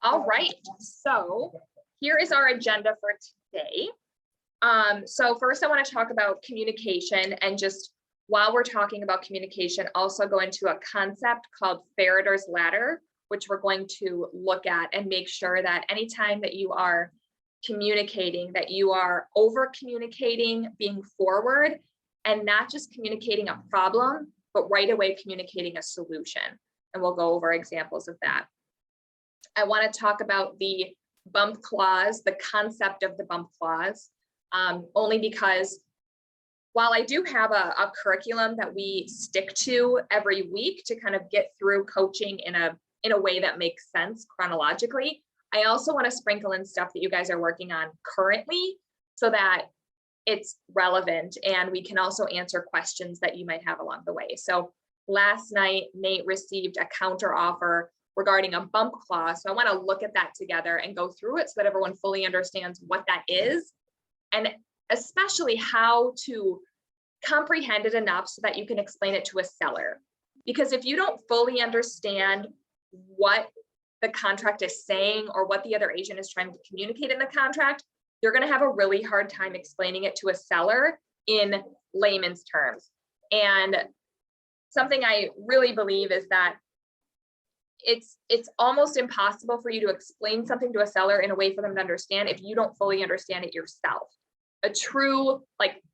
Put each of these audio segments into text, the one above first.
All right, so here is our agenda for today. So first I want to talk about communication, and just while we're talking about communication, also go into a concept called Faraday's ladder, which we're going to look at and make sure that anytime that you are communicating, that you are over communicating, being forward, and not just communicating a problem, but right away communicating a solution. And we'll go over examples of that. I want to talk about the bump clause, the concept of the bump clause, only because while I do have a curriculum that we stick to every week to kind of get through coaching in a way that makes sense chronologically, I also want to sprinkle in stuff that you guys are working on currently so that it's relevant and we can also answer questions that you might have along the way. So last night, Nate received a counter offer regarding a bump clause. So I want to look at that together and go through it so that everyone fully understands what that is, and especially how to comprehend it enough so that you can explain it to a seller. Because if you don't fully understand what the contract is saying or what the other agent is trying to communicate in the contract, you're going to have a really hard time explaining it to a seller in layman's terms. And something I really believe is that it's almost impossible for you to explain something to a seller in a way for them to understand if you don't fully understand it yourself. A true,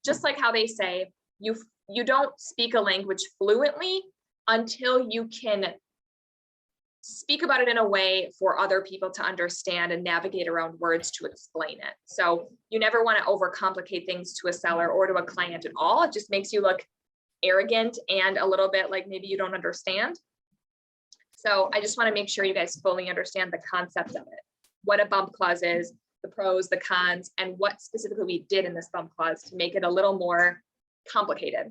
just like how they say, you don't speak a language fluently until you can speak about it in a way for other people to understand and navigate around words to explain it. So you never want to overcomplicate things to a seller or to a client at all. It just makes you look arrogant and a little bit like maybe you don't understand. So I just want to make sure you guys fully understand the concept of it, what a bump clause is, the pros, the cons, and what specifically we did in this bump clause to make it a little more complicated.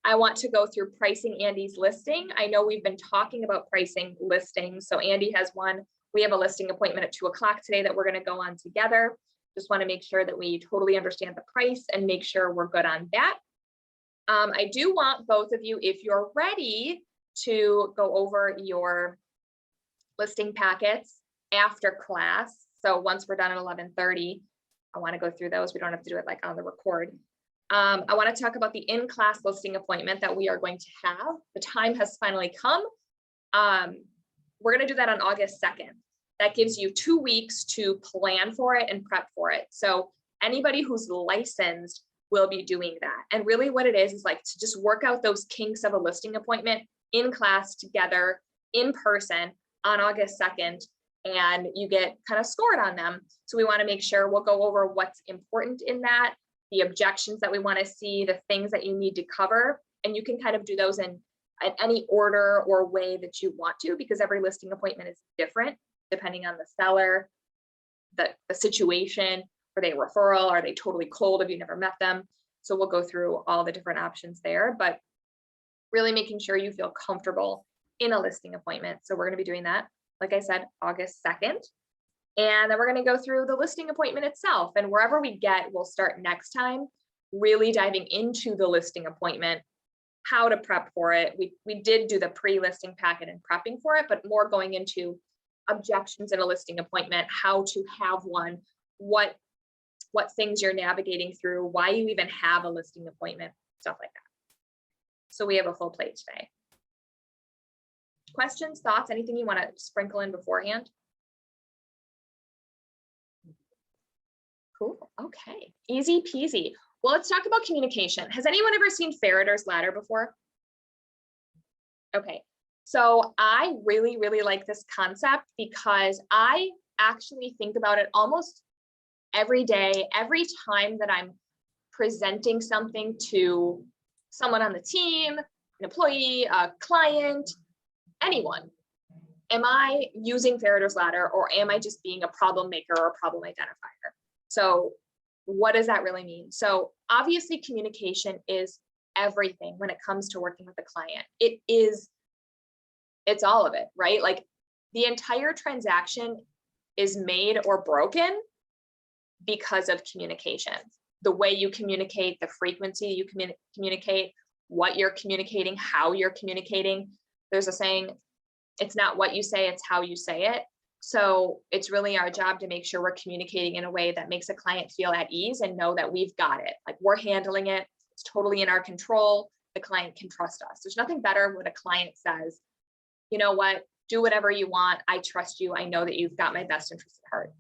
I want to go through pricing Andy's listing. I know we've been talking about pricing listings. So Andy has one. We have a listing appointment at 2 o'clock today that we're going to go on together. Just want to make sure that we totally understand the price and make sure we're good on that. I do want both of you, if you're ready, to go over your listing packets after class. So once we're done at 11:30, I want to go through those. We don't have to do it like on the record. I want to talk about the in-class listing appointment that we are going to have. The time has finally come. We're going to do that on August 2nd. That gives you 2 weeks to plan for it and prep for it. So anybody who's licensed will be doing that. And really what it is like to just work out those kinks of a listing appointment in class together in person on August 2nd, and you get kind of scored on them. So we want to make sure we'll go over what's important in that, the objections that we want to see, the things that you need to cover, and you can kind of do those in any order or way that you want to, because every listing appointment is different depending on the seller, the situation. Are they a referral? Are they totally cold? Have you never met them? So we'll go through all the different options there, but really making sure you feel comfortable in a listing appointment. So we're going to be doing that, like I said, August 2nd. And then we're going to go through the listing appointment itself, and wherever we get, we'll start next time, really diving into the listing appointment, how to prep for it. We did do the pre-listing packet and prepping for it, but more going into objections in a listing appointment, how to have one, what things you're navigating through, why you even have a listing appointment, stuff like that. So we have a full plate today. Questions, thoughts, anything you want to sprinkle in beforehand? Cool. Okay. Easy peasy. Well, let's talk about communication. Has anyone ever seen Faraday's ladder before? Okay. So I really, really like this concept because I actually think about it almost every day, every time that I'm presenting something to someone on the team, an employee, a client, anyone. Am I using Faraday's ladder, or am I just being a problem maker or a problem identifier? So what does that really mean? So obviously communication is everything when it comes to working with a client. It's all of it, right? Like the entire transaction is made or broken because of communication. The way you communicate, the frequency you communicate, what you're communicating, how you're communicating. There's a saying, it's not what you say, it's how you say it. So it's really our job to make sure we're communicating in a way that makes a client feel at ease and know that we've got it. Like we're handling it. It's totally in our control. The client can trust us. There's nothing better when a client says, you know what, do whatever you want. I trust you. I know that you've got my best interest at heart.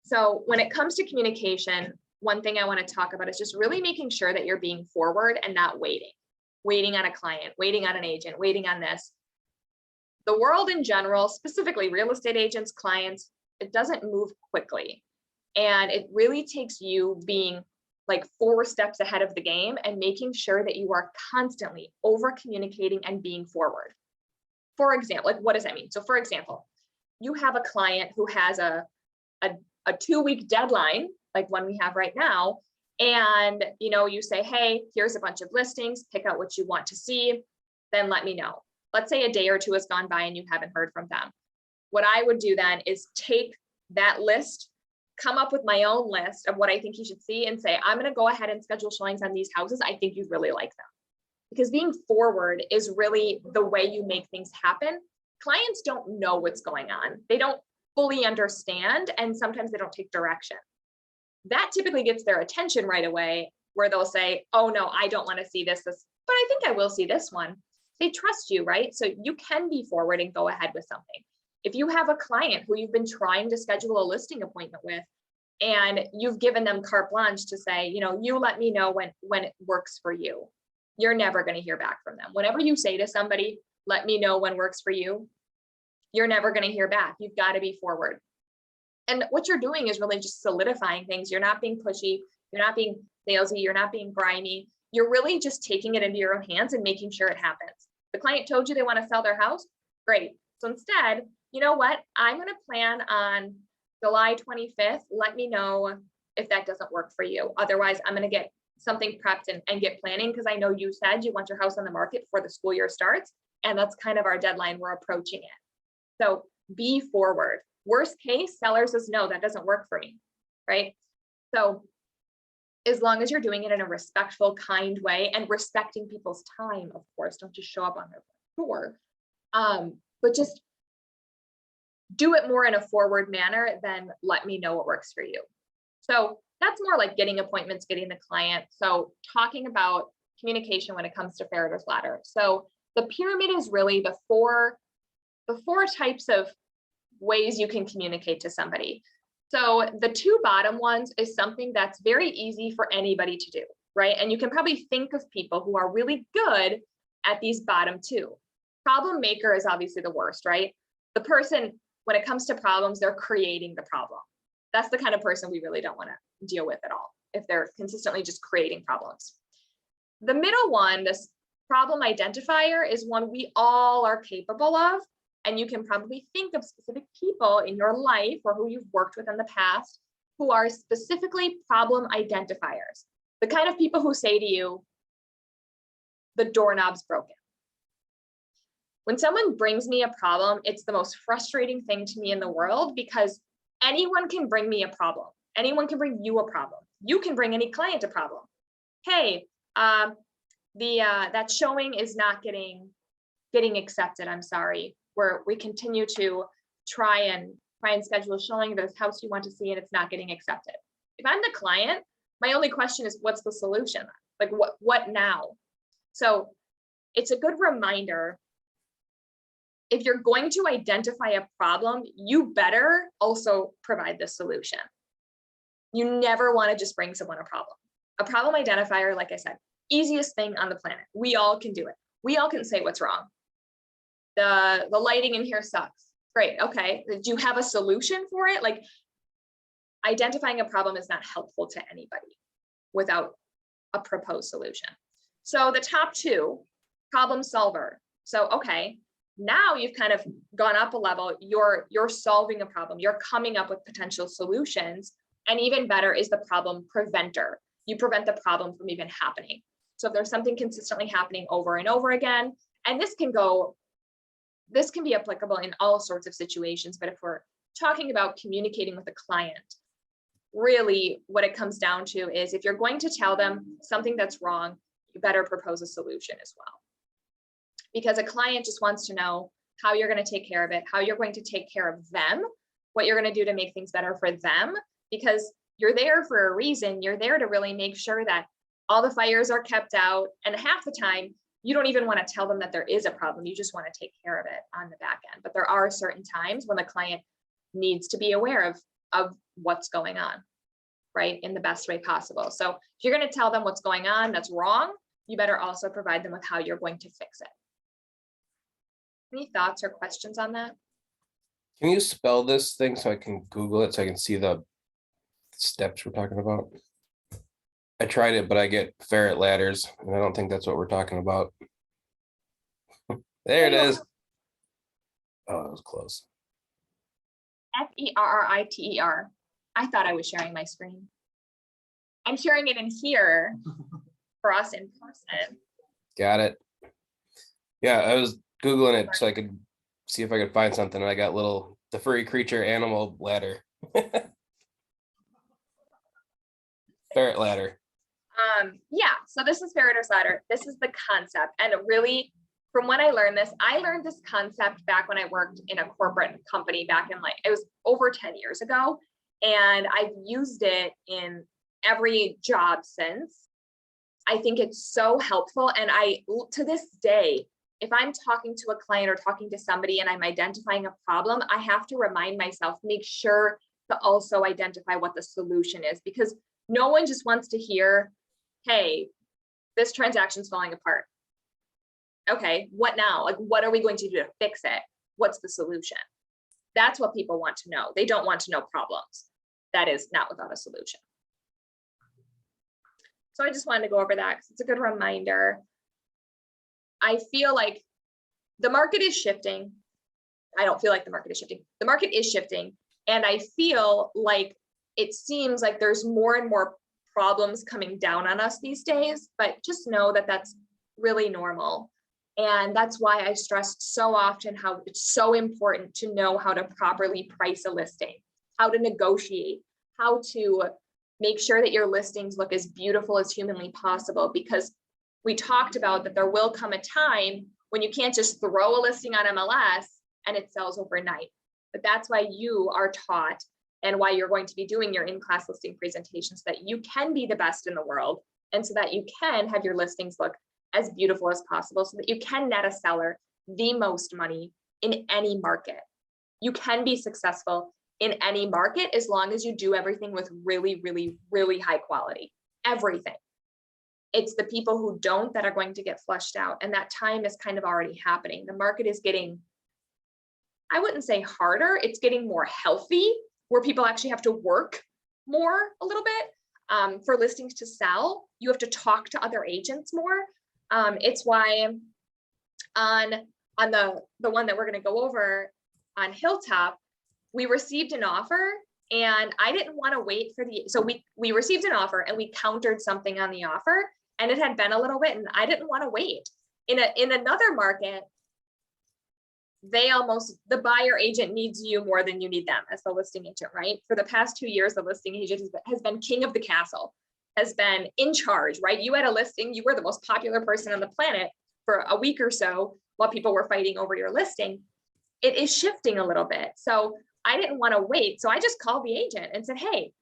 So when it comes to communication, one thing I want to talk about is just really making sure that you're being forward and not waiting on a client, waiting on an agent, waiting on this. The world in general, specifically real estate agents, clients, it doesn't move quickly. And it really takes you being like 4 steps ahead of the game and making sure that you are constantly over communicating and being forward. For example, like what does that mean? So for example, you have a client who has a 2-week deadline, like one we have right now. And you say, hey, here's a bunch of listings, pick out what you want to see, then let me know. Let's say a day or 2 has gone by and you haven't heard from them. What I would do then is take that list, come up with my own list of what I think you should see and say, I'm going to go ahead and schedule showings on these houses. I think you'd really like them. Because being forward is really the way you make things happen. Clients don't know what's going on. They don't fully understand, and sometimes they don't take direction. That typically gets their attention right away, where they'll say, oh no, I don't want to see this, but I think I will see this one. They trust you, right? So you can be forward and go ahead with something. If you have a client who you've been trying to schedule a listing appointment with, and you've given them carte blanche to say, you let me know when it works for you, you're never going to hear back from them. Whenever you say to somebody, let me know when works for you, you're never going to hear back. You've got to be forward. And what you're doing is really just solidifying things. You're not being pushy. You're not being salesy. You're not being grimy. You're really just taking it into your own hands and making sure it happens. The client told you they want to sell their house. Great. So instead, you know what? I'm going to plan on July 25th. Let me know if that doesn't work for you. Otherwise, I'm going to get something prepped and get planning, because I know you said you want your house on the market before the school year starts. And that's kind of our deadline. We're approaching it. So be forward. Worst case, seller says, no, that doesn't work for me, right? So as long as you're doing it in a respectful, kind way and respecting people's time, of course, don't just show up on their door, but just do it more in a forward manner than let me know what works for you. So that's more like getting appointments, getting the client. So talking about communication when it comes to Farriter's ladder. So the pyramid is really the four types of ways you can communicate to somebody. So the 2 bottom ones is something that's very easy for anybody to do, right? And you can probably think of people who are really good at these bottom 2. Problem maker is obviously the worst, right? The person, when it comes to problems, they're creating the problem. That's the kind of person we really don't want to deal with at all, if they're consistently just creating problems. The middle one, this problem identifier, is one we all are capable of. And you can probably think of specific people in your life or who you've worked with in the past who are specifically problem identifiers. The kind of people who say to you, the doorknob's broken. When someone brings me a problem, it's the most frustrating thing to me in the world, because anyone can bring me a problem. Anyone can bring you a problem. You can bring any client a problem. Hey, that showing is not getting accepted. I'm sorry. We continue to try and schedule a showing of this house you want to see, and it's not getting accepted. If I'm the client, my only question is, what's the solution? Like what now? So it's a good reminder, if you're going to identify a problem, you better also provide the solution. You never want to just bring someone a problem. A problem identifier, like I said, easiest thing on the planet. We all can do it. We all can say what's wrong. The lighting in here sucks. Great. Okay. Do you have a solution for it? Like, identifying a problem is not helpful to anybody without a proposed solution. So the top 2, problem solver. So, okay, now you've kind of gone up a level. You're solving a problem. You're coming up with potential solutions. And even better is the problem preventer. You prevent the problem from even happening. So if there's something consistently happening over and over again, and this can be applicable in all sorts of situations, but if we're talking about communicating with a client, really what it comes down to is, if you're going to tell them something that's wrong, you better propose a solution as well. Because a client just wants to know, how you're going to take care of it, how you're going to take care of them, what you're going to do to make things better for them, because you're there for a reason. You're there to really make sure that all the fires are kept out. And half the time, you don't even want to tell them that there is a problem. You just want to take care of it on the back end. But there are certain times when the client needs to be aware of what's going on, right, in the best way possible. So if you're going to tell them what's going on that's wrong, you better also provide them with how you're going to fix it. Any thoughts or questions on that? Can you spell this thing so I can Google it so I can see the steps we're talking about? I tried it, but I get ferret ladders, and I don't think that's what we're talking about. There it is. Oh, that was close. Ferriter. I thought I was sharing my screen. I'm sharing it in here for us in person. Got it. Yeah, I was Googling it so I could see if I could find something, and I got the furry creature animal ladder. Ferret ladder. Yeah, so this is Ferriter's ladder. This is the concept. And really, from when I learned this concept back when I worked in a corporate company back in it was over 10 years ago. And I've used it in every job since. I think it's so helpful. And to this day, if I'm talking to a client or talking to somebody and I'm identifying a problem, I have to remind myself, make sure to also identify what the solution is, because no one just wants to hear, hey, this transaction's falling apart. Okay, what now? What are we going to do to fix it? What's the solution? That's what people want to know. They don't want to know problems. That is not without a solution. So I just wanted to go over that because it's a good reminder. I feel like the market is shifting. I don't feel like the market is shifting. The market is shifting. And I feel like it seems like there's more and more problems coming down on us these days, but just know that that's really normal. And that's why I stressed so often how it's so important to know how to properly price a listing, how to negotiate, how to make sure that your listings look as beautiful as humanly possible, because we talked about that there will come a time when you can't just throw a listing on MLS and it sells overnight. But that's why you are taught and why you're going to be doing your in-class listing presentations, so that you can be the best in the world and so that you can have your listings look as beautiful as possible, so that you can net a seller the most money in any market. You can be successful in any market as long as you do everything with really, really, really high quality, everything. It's the people who don't that are going to get flushed out. And that time is kind of already happening. The market is getting, I wouldn't say harder, it's getting more healthy, where people actually have to work more a little bit for listings to sell. You have to talk to other agents more. It's why on the one that we're going to go over on Hilltop, we received an offer and I didn't want to wait for so we received an offer and we countered something on the offer, and it had been a little bit and I didn't want to wait. In another market, the buyer agent needs you more than you need them as the listing agent, right? For the past 2 years, the listing agent has been king of the castle, has been in charge, right? You had a listing, you were the most popular person on the planet for a week or so while people were fighting over your listing. It is shifting a little bit. So I didn't want to wait. So I just called the agent and said, hey,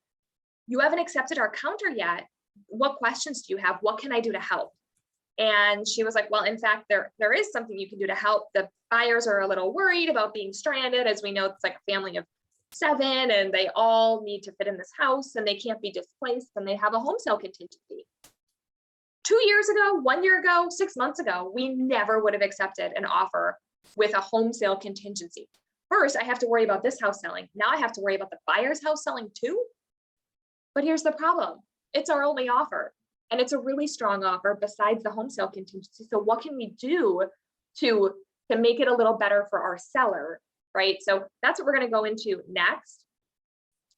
you haven't accepted our counter yet. What questions do you have? What can I do to help? And she was like, well, in fact, there is something you can do to help. The buyers are a little worried about being stranded. As we know, it's like a family of 7 and they all need to fit in this house and they can't be displaced and they have a home sale contingency. 2 years ago, 1 year ago, 6 months ago, we never would have accepted an offer with a home sale contingency. First, I have to worry about this house selling. Now I have to worry about the buyer's house selling too. But here's the problem. It's our only offer. And it's a really strong offer besides the home sale contingency. So what can we do to make it a little better for our seller, right? So that's what we're going to go into next.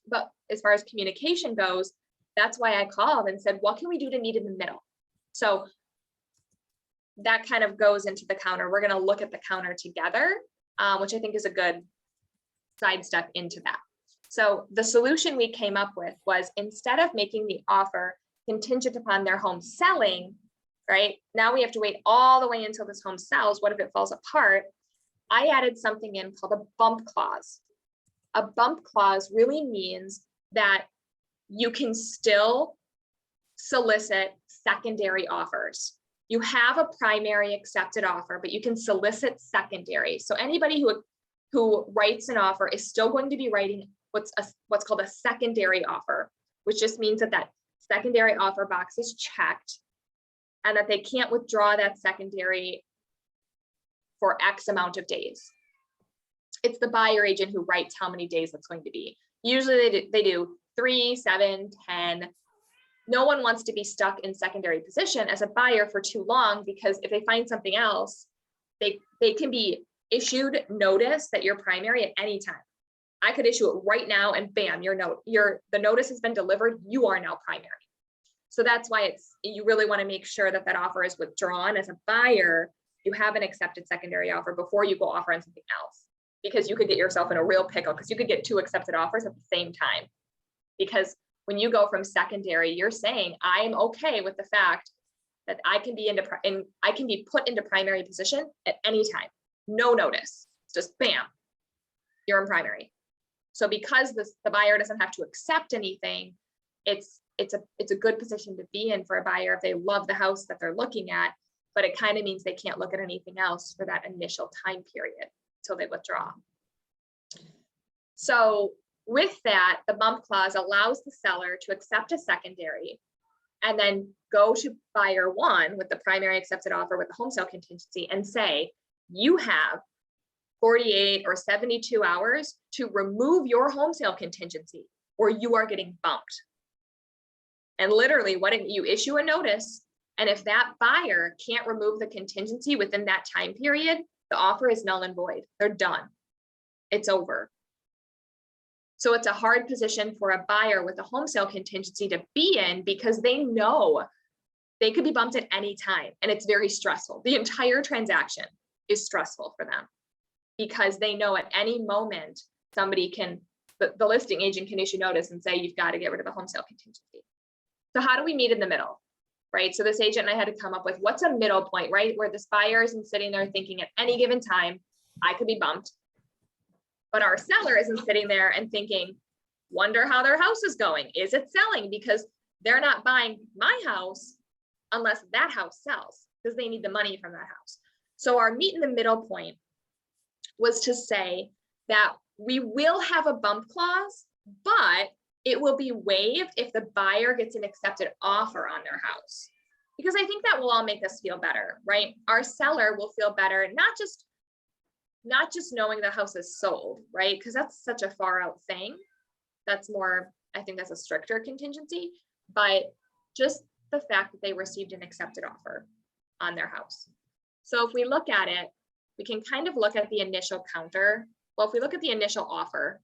But as far as communication goes, that's why I called and said, what can we do to meet in the middle? So that kind of goes into the counter. We're going to look at the counter together, which I think is a good sidestep into that. So the solution we came up with was, instead of making the offer contingent upon their home selling, right? Now we have to wait all the way until this home sells. What if it falls apart? I added something in called a bump clause. A bump clause really means that you can still solicit secondary offers. You have a primary accepted offer, but you can solicit secondary. So anybody who writes an offer is still going to be writing what's called a secondary offer, which just means that that secondary offer box is checked and that they can't withdraw that secondary for X amount of days. It's the buyer agent who writes how many days that's going to be. Usually they do 3, 7, 10. No one wants to be stuck in secondary position as a buyer for too long, because if they find something else, they can be issued notice that you're primary at any time. I could issue it right now and bam, the notice has been delivered. You are now primary. So that's why you really want to make sure that that offer is withdrawn. As a buyer, you have an accepted secondary offer before you go offer on something else, because you could get yourself in a real pickle, because you could get 2 accepted offers at the same time. Because when you go from secondary, you're saying, I am okay with the fact that I can be put into primary position at any time. No notice, just bam, you're in primary. So because the buyer doesn't have to accept anything, it's a good position to be in for a buyer if they love the house that they're looking at, but it kind of means they can't look at anything else for that initial time period until they withdraw. So with that, the bump clause allows the seller to accept a secondary and then go to buyer 1 with the primary accepted offer with the home sale contingency and say, you have 48 or 72 hours to remove your home sale contingency or you are getting bumped. And literally, you issue a notice, and if that buyer can't remove the contingency within that time period, the offer is null and void. They're done. It's over. So it's a hard position for a buyer with a home sale contingency to be in, because they know they could be bumped at any time, and it's very stressful. The entire transaction is stressful for them because they know at any moment somebody the listing agent can issue notice and say, you've got to get rid of the home sale contingency. So how do we meet in the middle, right? So this agent and I had to come up with what's a middle point, right? Where this buyer isn't sitting there thinking at any given time, I could be bumped. But our seller isn't sitting there and thinking, wonder how their house is going. Is it selling? Because they're not buying my house unless that house sells, because they need the money from that house. So our meet in the middle point was to say that we will have a bump clause, but it will be waived if the buyer gets an accepted offer on their house. Because I think that will all make us feel better, right? Our seller will feel better, not just knowing the house is sold, right? Because that's such a far out thing. That's more, I think that's a stricter contingency, but just the fact that they received an accepted offer on their house. So if we look at it, we can kind of look at the initial counter. Well, if we look at the initial offer,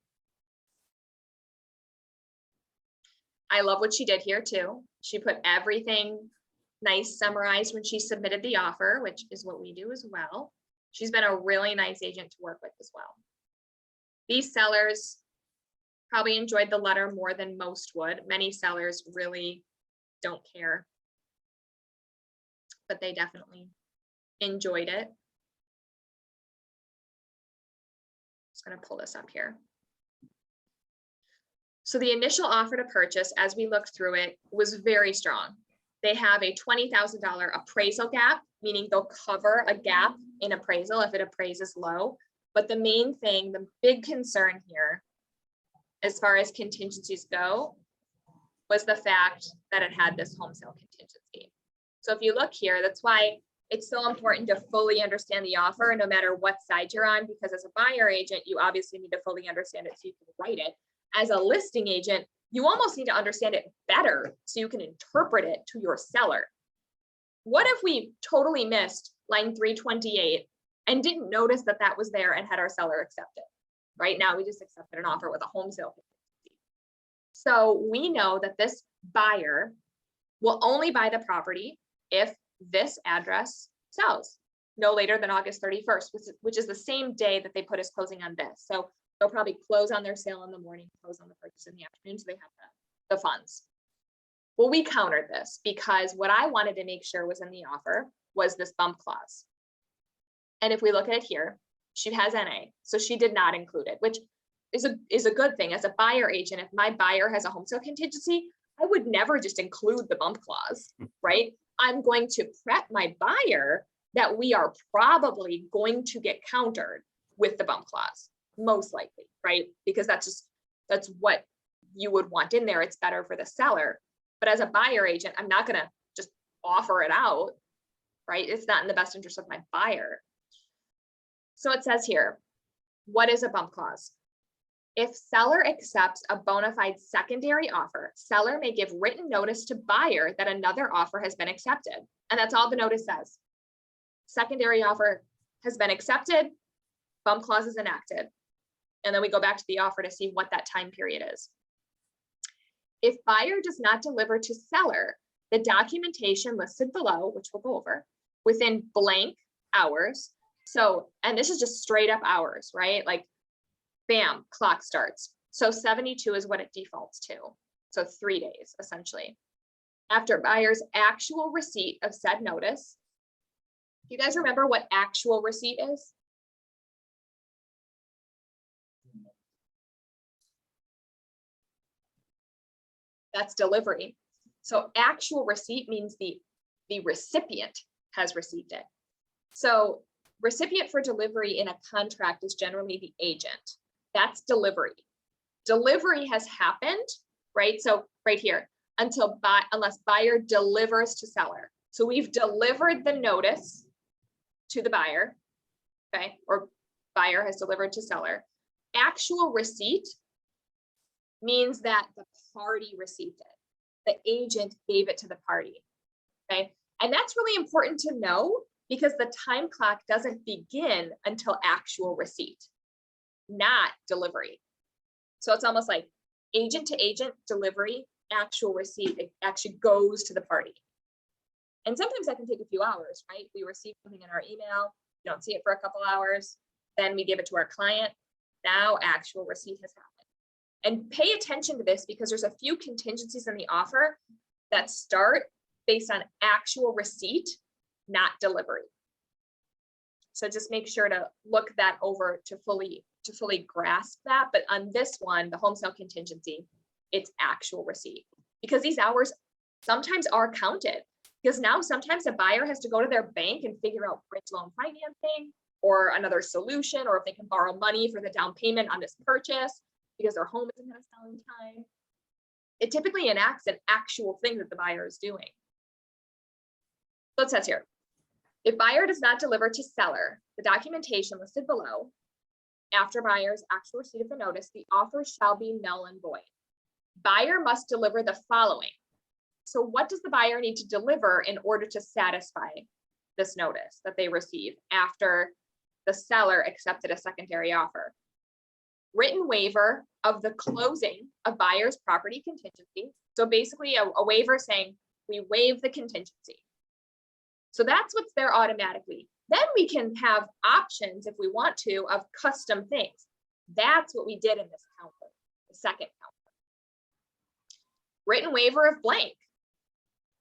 I love what she did here too. She put everything nice summarized when she submitted the offer, which is what we do as well. She's been a really nice agent to work with as well. These sellers probably enjoyed the letter more than most would. Many sellers really don't care, but they definitely enjoyed it. Just going to pull this up here. So the initial offer to purchase, as we looked through it, was very strong. They have a $20,000 appraisal gap, meaning they'll cover a gap in appraisal if it appraises low. But the main thing, the big concern here, as far as contingencies go, was the fact that it had this home sale contingency. So if you look here, that's why it's so important to fully understand the offer, no matter what side you're on, because as a buyer agent, you obviously need to fully understand it so you can write it. As a listing agent, you almost need to understand it better so you can interpret it to your seller. What if we totally missed line 328 and didn't notice that that was there and had our seller accept it? Right now, we just accepted an offer with a home sale. So we know that this buyer will only buy the property if this address sells no later than August 31st, which is the same day that they put his closing on this. So they'll probably close on their sale in the morning, close on the purchase in the afternoon, so they have the funds. Well, we countered this because what I wanted to make sure was in the offer was this bump clause. And if we look at it here, She has NA, so she did not include it, which is a good thing. As a buyer agent, if my buyer has a home sale contingency, I would never just include the bump clause, right? I'm going to prep my buyer that we are probably going to get countered with the bump clause, most likely, right? Because that's what you would want in there. It's better for the seller. But as a buyer agent, I'm not gonna just offer it out, right? It's not in the best interest of my buyer. So it says here, what is a bump clause? If seller accepts a bona fide secondary offer, seller may give written notice to buyer that another offer has been accepted. And that's all the notice says. Secondary offer has been accepted, bump clause is enacted. And then we go back to the offer to see what that time period is. If buyer does not deliver to seller the documentation listed below, which we'll go over, within blank hours. So, and this is just straight up hours, right? Like, bam, clock starts. So 72 is what it defaults to. So 3 days, essentially. After buyer's actual receipt of said notice. Do you guys remember what actual receipt is? That's delivery. So actual receipt means the recipient has received it. So recipient for delivery in a contract is generally the agent. That's delivery. Delivery has happened, right? So right here, unless buyer delivers to seller. So we've delivered the notice to the buyer, okay? Or buyer has delivered to seller. Actual receipt means that the party received it. The agent gave it to the party, okay? And that's really important to know because the time clock doesn't begin until actual receipt, not delivery. So it's almost like agent to agent delivery, actual receipt, it actually goes to the party. And sometimes that can take a few hours, right? We receive something in our email, you don't see it for a couple hours, then we give it to our client. Now actual receipt has happened. And pay attention to this because there's a few contingencies in the offer that start based on actual receipt, not delivery. So just make sure to look that over to fully grasp that. But on this one, the home sale contingency, it's actual receipt because these hours sometimes are counted because now sometimes a buyer has to go to their bank and figure out bridge loan financing or another solution, or if they can borrow money for the down payment on this purchase because their home isn't going to sell in time. It typically enacts an actual thing that the buyer is doing. So it says here, if buyer does not deliver to seller the documentation listed below, after buyer's actual receipt of the notice, the offer shall be null and void. Buyer must deliver the following. So what does the buyer need to deliver in order to satisfy this notice that they receive after the seller accepted a secondary offer? Written waiver of the closing of buyer's property contingency. So basically a waiver saying we waive the contingency. So that's what's there automatically. Then we can have options if we want to of custom things. That's what we did in this counter, the second counter. Written waiver of blank.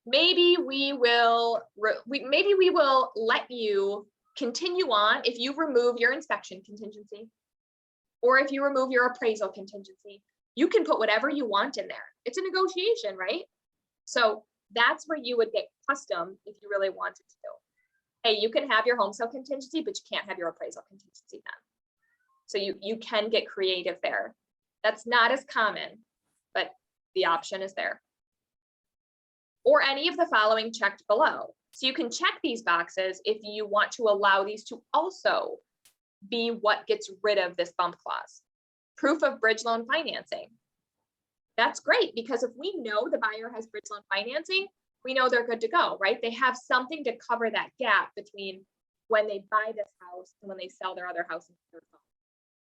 Maybe we will let you continue on if you remove your inspection contingency or if you remove your appraisal contingency. You can put whatever you want in there. It's a negotiation, right? So that's where you would get custom if you really wanted to. Hey, you can have your home sale contingency, but you can't have your appraisal contingency then. So you can get creative there. That's not as common, but the option is there. Or any of the following checked below. So you can check these boxes if you want to allow these to also be what gets rid of this bump clause. Proof of bridge loan financing. That's great because if we know the buyer has bridge loan financing, we know they're good to go, right? They have something to cover that gap between when they buy this house and when they sell their other house.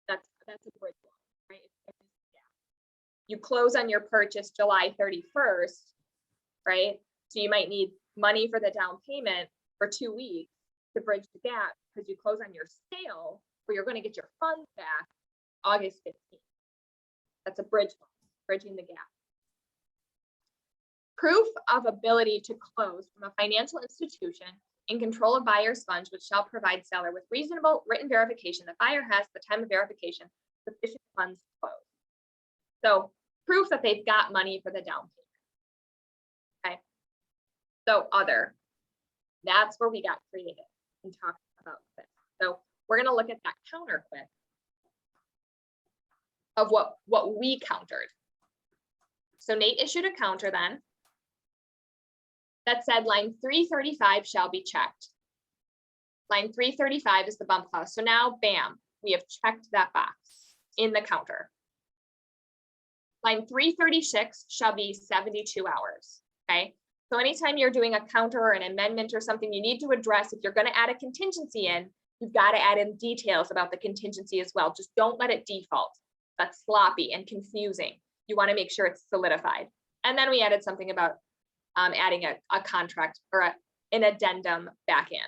That's a bridge loan, right? You close on your purchase July 31st, right? So you might need money for the down payment for 2 weeks to bridge the gap because you close on your sale where you're going to get your funds back August 15th. That's a bridge loan, bridging the gap. Proof of ability to close from a financial institution in control of buyer's funds, which shall provide seller with reasonable written verification that buyer has at the time of verification sufficient funds to close. So proof that they've got money for the down payment. Okay. So other, that's where we got creative and talked about this. So we're going to look at that counter quick of what we countered. So Nate issued a counter then that said line 335 shall be checked. Line 335 is the bump clause. So now, bam, we have checked that box in the counter. Line 336 shall be 72 hours, okay? So anytime you're doing a counter or an amendment or something, you need to address, if you're gonna add a contingency in, you've gotta add in details about the contingency as well. Just don't let it default. That's sloppy and confusing. You wanna make sure it's solidified. And then we added something about adding a contract or an addendum back in.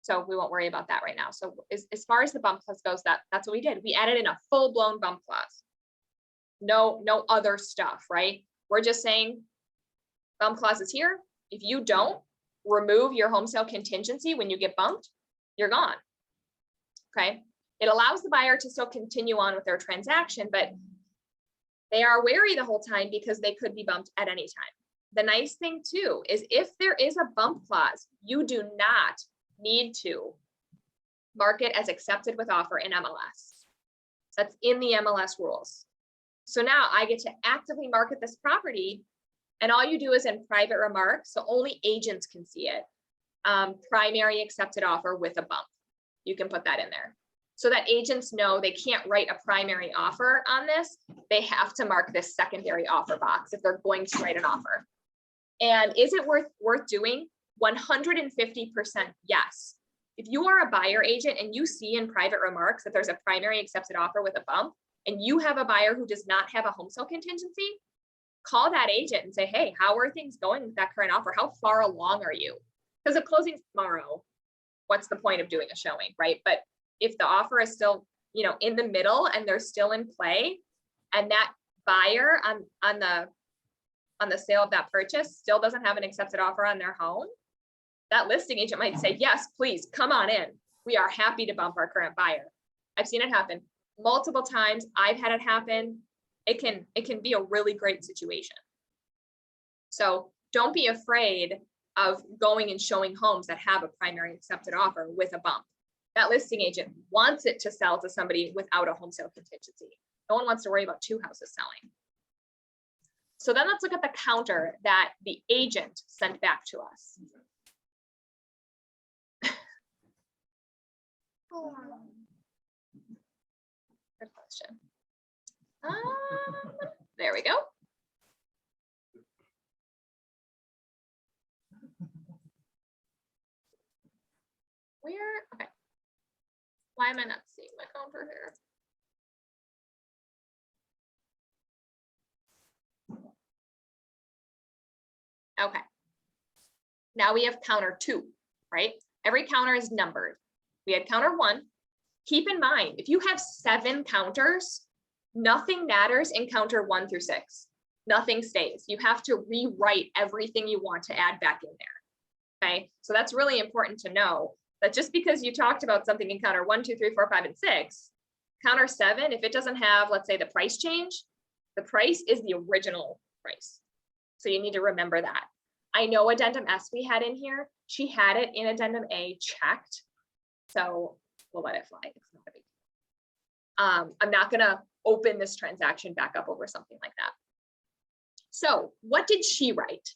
So we won't worry about that right now. So as far as the bump clause goes, that's what we did. We added in a full-blown bump clause. No other stuff, right? We're just saying bump clause is here. If you don't remove your home sale contingency when you get bumped, you're gone. Okay. It allows the buyer to still continue on with their transaction, but they are wary the whole time because they could be bumped at any time. The nice thing too is if there is a bump clause, you do not need to mark it as accepted with offer in MLS. That's in the MLS rules. So now I get to actively market this property, and all you do is in private remarks, so only agents can see it. Primary accepted offer with a bump. You can put that in there so that agents know they can't write a primary offer on this. They have to mark this secondary offer box if they're going to write an offer. And is it worth doing? 150% yes. If you are a buyer agent and you see in private remarks that there's a primary accepted offer with a bump, and you have a buyer who does not have a home sale contingency, call that agent and say, hey, how are things going with that current offer? How far along are you? Because if closing's tomorrow, what's the point of doing a showing, right? But if the offer is still, in the middle and they're still in play, and that buyer on the sale of that purchase still doesn't have an accepted offer on their home, that listing agent might say, yes, please come on in. We are happy to bump our current buyer. I've seen it happen multiple times. I've had it happen. It can be a really great situation. So don't be afraid of going and showing homes that have a primary accepted offer with a bump. That listing agent wants it to sell to somebody without a home sale contingency. No one wants to worry about two houses selling. So then let's look at the counter that the agent sent back to us. Good question. There we go. Okay. Why am I not seeing my counter here? Okay. Now we have counter 2, right? Every counter is numbered. We had counter 1. Keep in mind, if you have 7 counters, nothing matters in counter 1 through 6. Nothing stays. You have to rewrite everything you want to add back in there. Okay, so that's really important to know that just because you talked about something in counter 1, 2, 3, 4, 5, and 6, counter 7, if it doesn't have, let's say, the price change, the price is the original price. So you need to remember that. I know addendum S we had in here. She had it in addendum A checked. So we'll let it fly. It's not a big deal. I'm not going to open this transaction back up over something like that. So what did she write?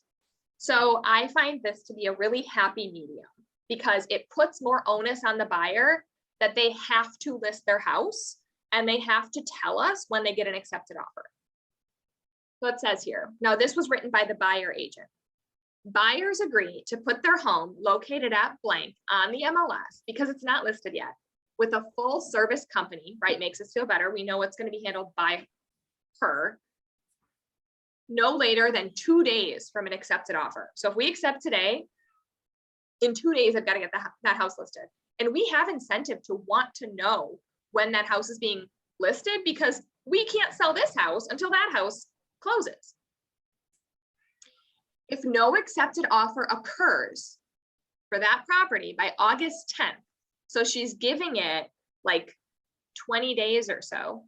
So I find this to be a really happy medium because it puts more onus on the buyer that they have to list their house and they have to tell us when they get an accepted offer. So it says here, now this was written by the buyer agent. Buyers agree to put their home located at blank on the MLS because it's not listed yet with a full service company, right? Makes us feel better. We know it's going to be handled by her no later than 2 days from an accepted offer. So if we accept today, in 2 days, I've got to get that house listed. And we have incentive to want to know when that house is being listed because we can't sell this house until that house closes. If no accepted offer occurs for that property by August 10th. So she's giving it like 20 days or so.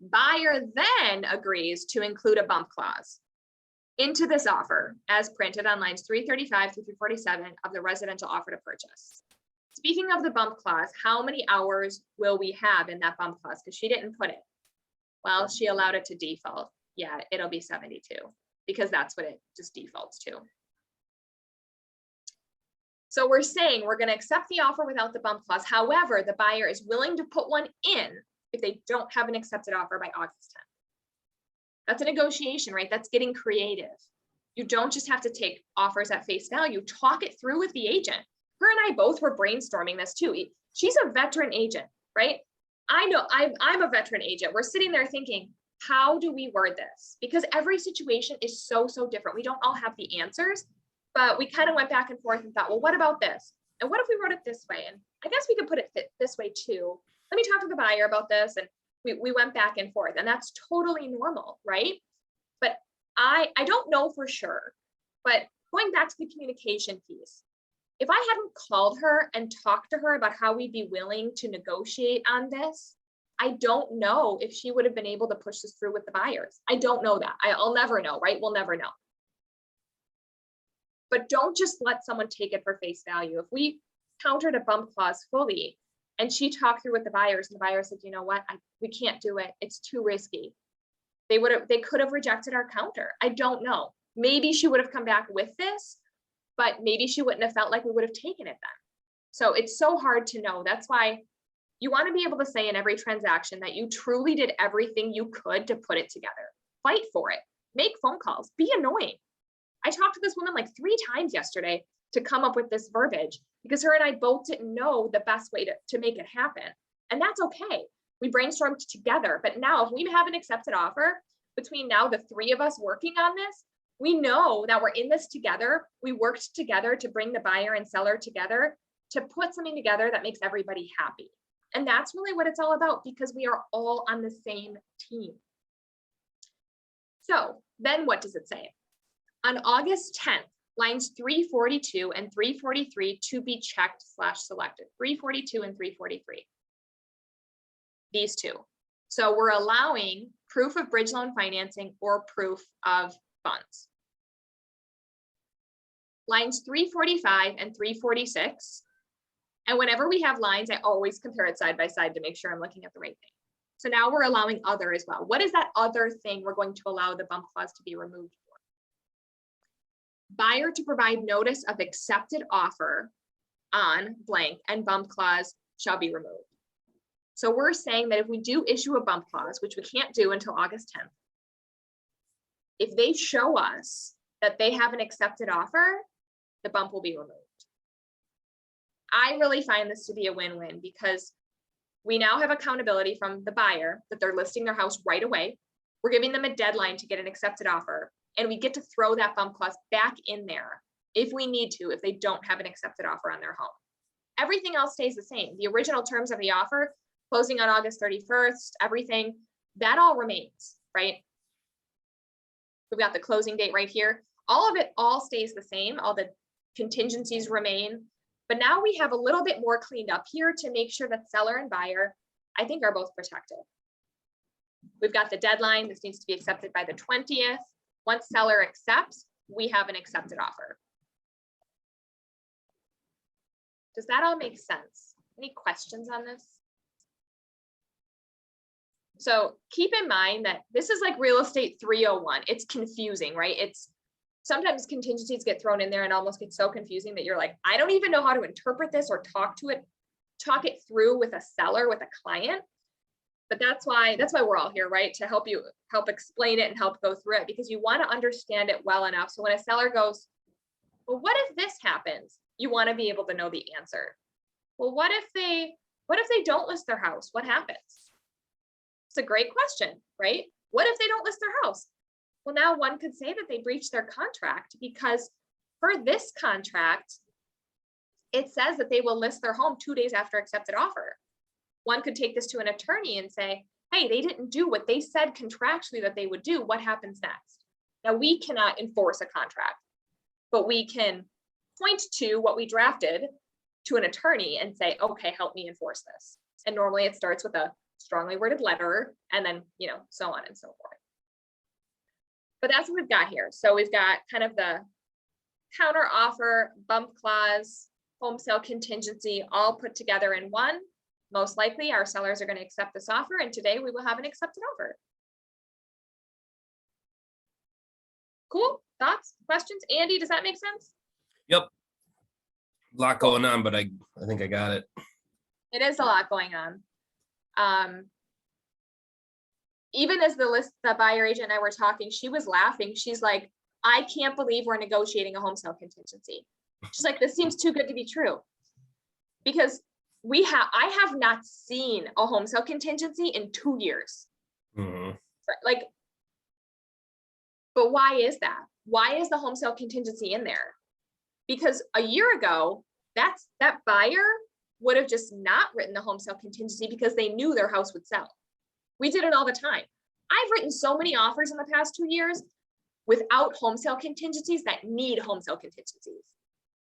Buyer then agrees to include a bump clause into this offer as printed on lines 335 through 347 of the residential offer to purchase. Speaking of the bump clause, how many hours will we have in that bump clause? Because she didn't put it. Well, she allowed it to default. Yeah, it'll be 72 because that's what it just defaults to. So we're saying we're going to accept the offer without the bump clause. However, the buyer is willing to put one in if they don't have an accepted offer by August 10th. That's a negotiation, right? That's getting creative. You don't just have to take offers at face value. Talk it through with the agent. Her and I both were brainstorming this too. She's a veteran agent, right? I know I'm a veteran agent. We're sitting there thinking, how do we word this? Because every situation is so different. We don't all have the answers, but we kind of went back and forth and thought, well, what about this? And what if we wrote it this way? And I guess we could put it this way too. Let me talk to the buyer about this. And we went back and forth, and that's totally normal, right? But I don't know for sure, but going back to the communication piece, if I hadn't called her and talked to her about how we'd be willing to negotiate on this, I don't know if she would have been able to push this through with the buyers. I don't know that. I'll never know, right? We'll never know. But don't just let someone take it for face value. If we countered a bump clause fully and she talked through with the buyers and the buyer said, you know what, we can't do it. It's too risky. They could have rejected our counter. I don't know. Maybe she would have come back with this, but maybe she wouldn't have felt like we would have taken it then. So it's so hard to know. That's why you want to be able to say in every transaction that you truly did everything you could to put it together. Fight for it. Make phone calls. Be annoying. I talked to this woman like 3 times yesterday to come up with this verbiage because her and I both didn't know the best way to make it happen. And that's okay. We brainstormed together. But now if we have an accepted offer between now the 3 of us working on this, we know that we're in this together. We worked together to bring the buyer and seller together to put something together that makes everybody happy. And that's really what it's all about because we are all on the same team. So then what does it say? On August 10th, lines 342 and 343 to be checked / selected, 342 and 343. These 2. So we're allowing proof of bridge loan financing or proof of funds. Lines 345 and 346. And whenever we have lines, I always compare it side by side to make sure I'm looking at the right thing. So now we're allowing other as well. What is that other thing we're going to allow the bump clause to be removed for? Buyer to provide notice of accepted offer on blank and bump clause shall be removed. So we're saying that if we do issue a bump clause, which we can't do until August 10th, if they show us that they have an accepted offer, the bump will be removed. I really find this to be a win-win because we now have accountability from the buyer that they're listing their house right away. We're giving them a deadline to get an accepted offer, and we get to throw that bump clause back in there if we need to, if they don't have an accepted offer on their home. Everything else stays the same. The original terms of the offer, closing on August 31st, everything, that all remains, right? We've got the closing date right here. All of it all stays the same. All the contingencies remain. But now we have a little bit more cleaned up here to make sure that seller and buyer, I think, are both protected. We've got the deadline. This needs to be accepted by the 20th. Once seller accepts, we have an accepted offer. Does that all make sense? Any questions on this? So keep in mind that this is like real estate 301. It's confusing, right? It's sometimes contingencies get thrown in there and almost get so confusing that you're like, I don't even know how to interpret this or talk it through with a seller, with a client. But that's why we're all here, right? To help explain it and help go through it, because you want to understand it well enough. So when a seller goes, well, what if this happens? You want to be able to know the answer. Well, what if they don't list their house? What happens? It's a great question, right? What if they don't list their house? Well, now one could say that they breached their contract because for this contract, it says that they will list their home 2 days after accepted offer. One could take this to an attorney and say, hey, they didn't do what they said contractually that they would do. What happens next? Now, we cannot enforce a contract, but we can point to what we drafted to an attorney and say, okay, help me enforce this. And normally it starts with a strongly worded letter and then, so on and so forth. But that's what we've got here. So we've got kind of the counter offer, bump clause, home sale contingency, all put together in one. Most likely our sellers are going to accept this offer, and today we will have an accepted offer. Cool. Thoughts, questions? Andy, does that make sense? Yep. A lot going on, but I think I got it. It is a lot going on. Even as the buyer agent and I were talking, she was laughing. She's like, I can't believe we're negotiating a home sale contingency. She's like, this seems too good to be true. Because I have not seen a home sale contingency in 2 years. Mhm. Like, but why is that? Why is the home sale contingency in there? Because a year ago, that buyer would have just not written the home sale contingency because they knew their house would sell. We did it all the time. I've written so many offers in the past 2 years without home sale contingencies that need home sale contingencies.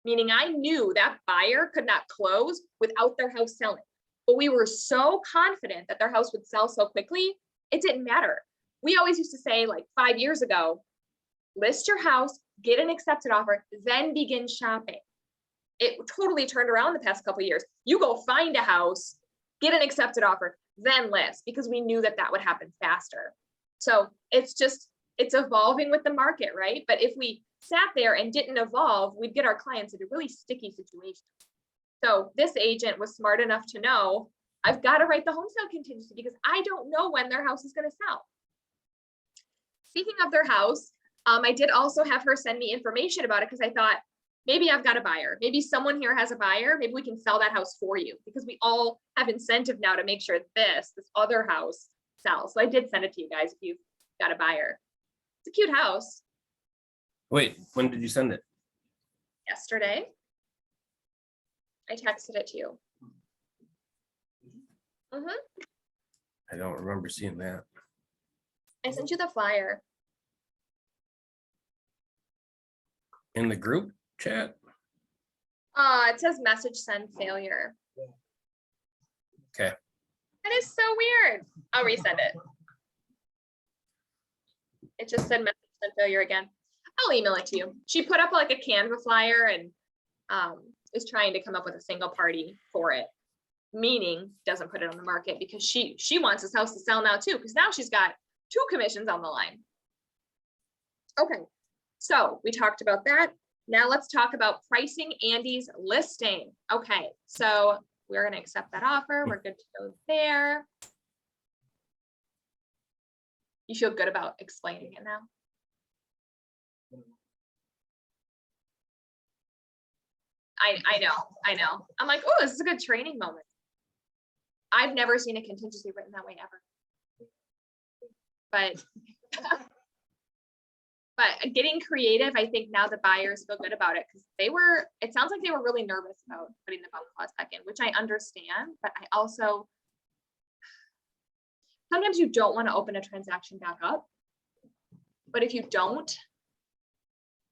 Meaning I knew that buyer could not close without their house selling. But we were so confident that their house would sell so quickly, it didn't matter. We always used to say, like 5 years ago, list your house, get an accepted offer, then begin shopping. It totally turned around the past couple of years. You go find a house, get an accepted offer, then list, because we knew that would happen faster. So it's evolving with the market, right? But if we sat there and didn't evolve, we'd get our clients into really sticky situations. So this agent was smart enough to know, I've got to write the home sale contingency because I don't know when their house is going to sell. Speaking of their house, I did also have her send me information about it because I thought, maybe I've got a buyer. Maybe someone here has a buyer. Maybe we can sell that house for you, because we all have incentive now to make sure this other house sells. So I did send it to you guys if you've got a buyer. It's a cute house. Wait, when did you send it? Yesterday. I texted it to you. I don't remember seeing that. I sent you the flyer. In the group chat? It says message send failure. Okay. That is so weird. I'll resend it. It just said message send failure again. I'll email it to you. She put up like a Canva flyer and is trying to come up with a single party for it, meaning doesn't put it on the market because she wants this house to sell now too, because now she's got 2 commissions on the line. Okay, so we talked about that. Now let's talk about pricing Andy's listing. Okay, so we're going to accept that offer. We're good to go there. You feel good about explaining it now? I know. I'm like, oh, this is a good training moment. I've never seen a contingency written that way ever. But getting creative, I think now the buyers feel good about it because it sounds like they were really nervous about putting the bump clause back in, which I understand, but I also, sometimes you don't want to open a transaction back up. But if you don't,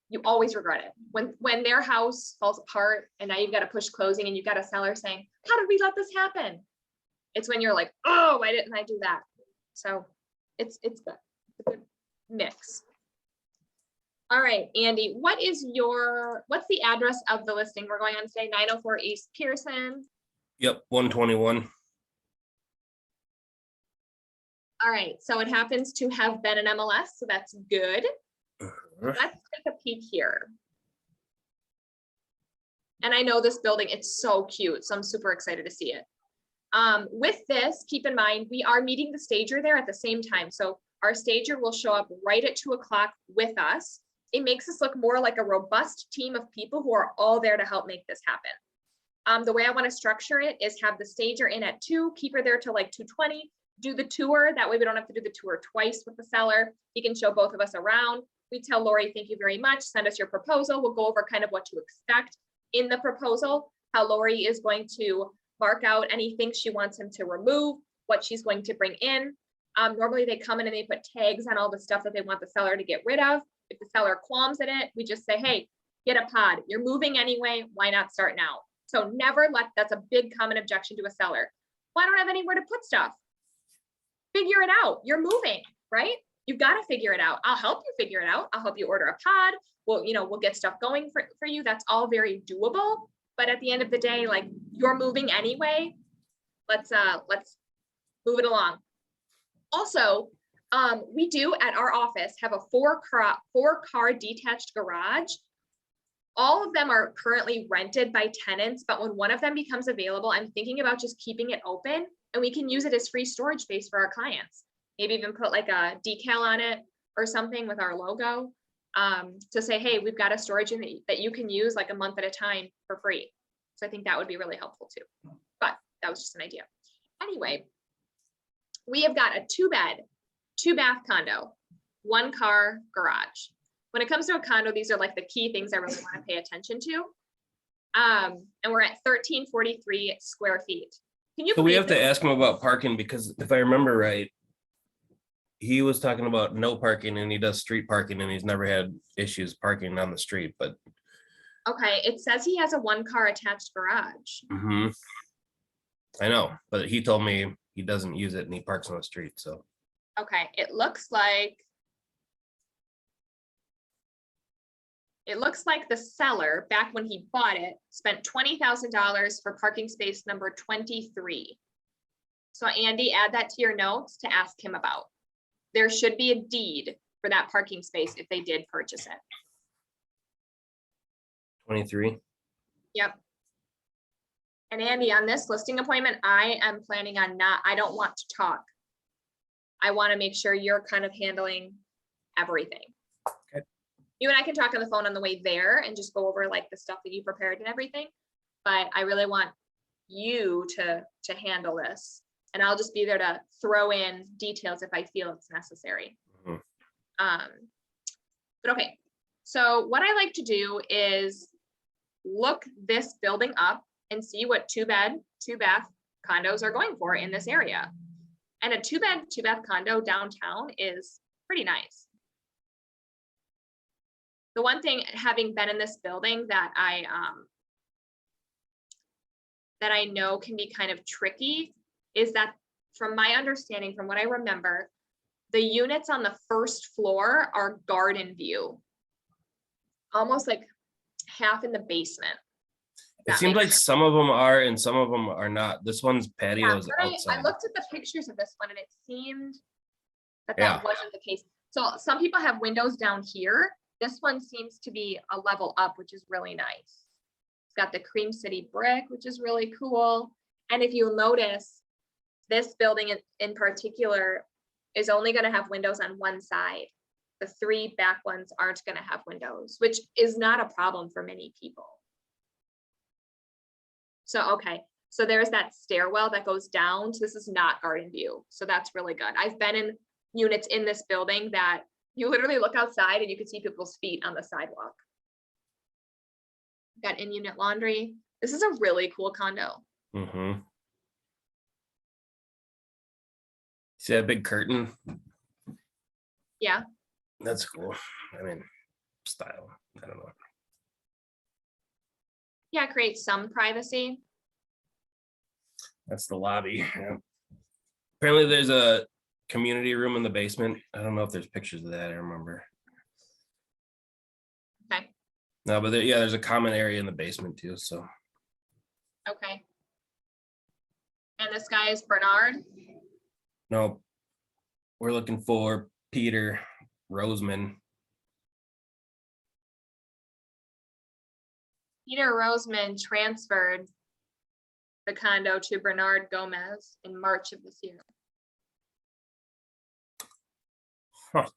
you always regret it. When their house falls apart and now you've got to push closing and you've got a seller saying, how did we let this happen? It's when you're like, oh, why didn't I do that? So it's good. It's a good mix. All right, Andy, what's the address of the listing we're going on today? 904 East Pearson. Yep, 121. All right, so it happens to have been an MLS, so that's good. Let's take a peek here. And I know this building, it's so cute, so I'm super excited to see it. With this, keep in mind, we are meeting the stager there at the same time. So our stager will show up right at 2 o'clock with us. It makes us look more like a robust team of people who are all there to help make this happen. The way I want to structure it is have the stager in at 2, keep her there till like 2:20, do the tour. That way we don't have to do the tour twice with the seller. He can show both of us around. We tell Lori, thank you very much. Send us your proposal. We'll go over kind of what to expect in the proposal, how Lori is going to mark out anything she wants him to remove, what she's going to bring in. Normally they come in and they put tags on all the stuff that they want the seller to get rid of. If the seller qualms at it, we just say, hey, get a pod. You're moving anyway, why not start now? So never that's a big common objection to a seller. Well, I don't have anywhere to put stuff. Figure it out. You're moving, right? You've got to figure it out. I'll help you figure it out. I'll help you order a pod. We'll get stuff going for you. That's all very doable. But at the end of the day, like, you're moving anyway. Let's move it along. Also, we do at our office have a four car detached garage. All of them are currently rented by tenants, but when one of them becomes available, I'm thinking about just keeping it open, and we can use it as free storage space for our clients. Maybe even put like a decal on it or something with our logo, to say, hey, we've got a storage unit that you can use like a month at a time for free. So I think that would be really helpful too. But that was just an idea. Anyway, we have got a 2-bed, 2-bath condo, 1-car garage. When it comes to a condo, these are like the key things I really want to pay attention to. And we're at 1343 square feet. Can you So we believe have to this? ask him about parking, because if I remember right, he was talking about no parking, and he does street parking, and he's never had issues parking on the street, but Okay, it says he has a 1-car attached garage. mhm. I know, but he told me he doesn't use it and he parks on the street, so. Okay, it looks like the seller, back when he bought it, spent $20,000 for parking space number 23. So Andy, add that to your notes to ask him about. There should be a deed for that parking space if they did purchase it. 23. Yep. And Andy, on this listing appointment, I am planning on I don't want to talk. I want to make sure you're kind of handling everything. Okay. You and I can talk on the phone on the way there and just go over like the stuff that you prepared and everything. But I really want you to handle this. And I'll just be there to throw in details if I feel it's necessary. Mhm. But okay. So what I like to do is look this building up and see what 2-bed, 2-bath condos are going for in this area. And a 2-bed, 2-bath condo downtown is pretty nice. The one thing, having been in this building, that I know can be kind of tricky is that, from my understanding, from what I remember, the units on the first floor are garden view, almost like half in the basement. It seems like some of them are and some of them are not. This one's patio is I outside. looked at the pictures of this one and it seemed that Yeah. wasn't the case. So some people have windows down here. This one seems to be a level up, which is really nice. It's got the Cream City brick, which is really cool. And if you'll notice, this building in particular is only going to have windows on one side. The 3 back ones aren't going to have windows, which is not a problem for many people. So, okay, so there's that stairwell that goes down. So this is not garden view. So that's really good. I've been in units in this building that you literally look outside and you can see people's feet on the sidewalk. Got in-unit laundry. This is a really cool condo. Mm-hmm. See that big curtain? Yeah. That's cool. I mean, style. I don't know. Yeah, create some privacy. That's the lobby. Yeah. Apparently there's a community room in the basement. I don't know if there's pictures of that. I remember. Okay. No, but there's a common area in the basement too. So. Okay. And this guy is Bernard. No, we're looking for Peter Roseman. Peter Roseman transferred the condo to Bernard Gomez in March of this year. Huh.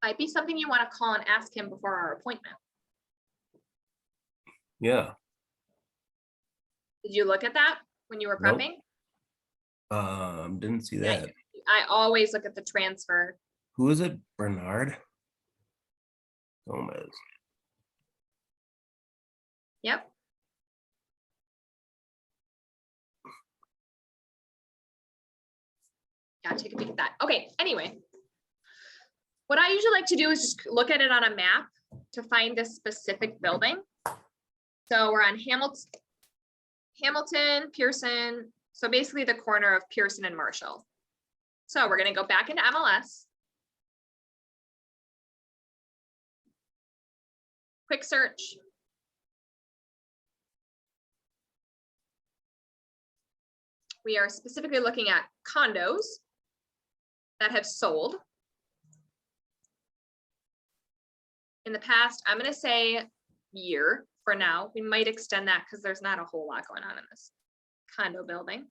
Might be something you want to call and ask him before our appointment. Yeah. Did you look at that when you were Nope. prepping? Didn't see that. I always look at the transfer. Who is it? Bernard Gomez. Yep. Yeah, take a peek at that. Okay, anyway. What I usually like to do is just look at it on a map to find this specific building. So we're on Hamilton, Pearson. So basically the corner of Pearson and Marshall. So we're going to go back into MLS. Quick search. We are specifically looking at condos that have sold. In the past, I'm going to say year for now. We might extend that because there's not a whole lot going on in this condo building.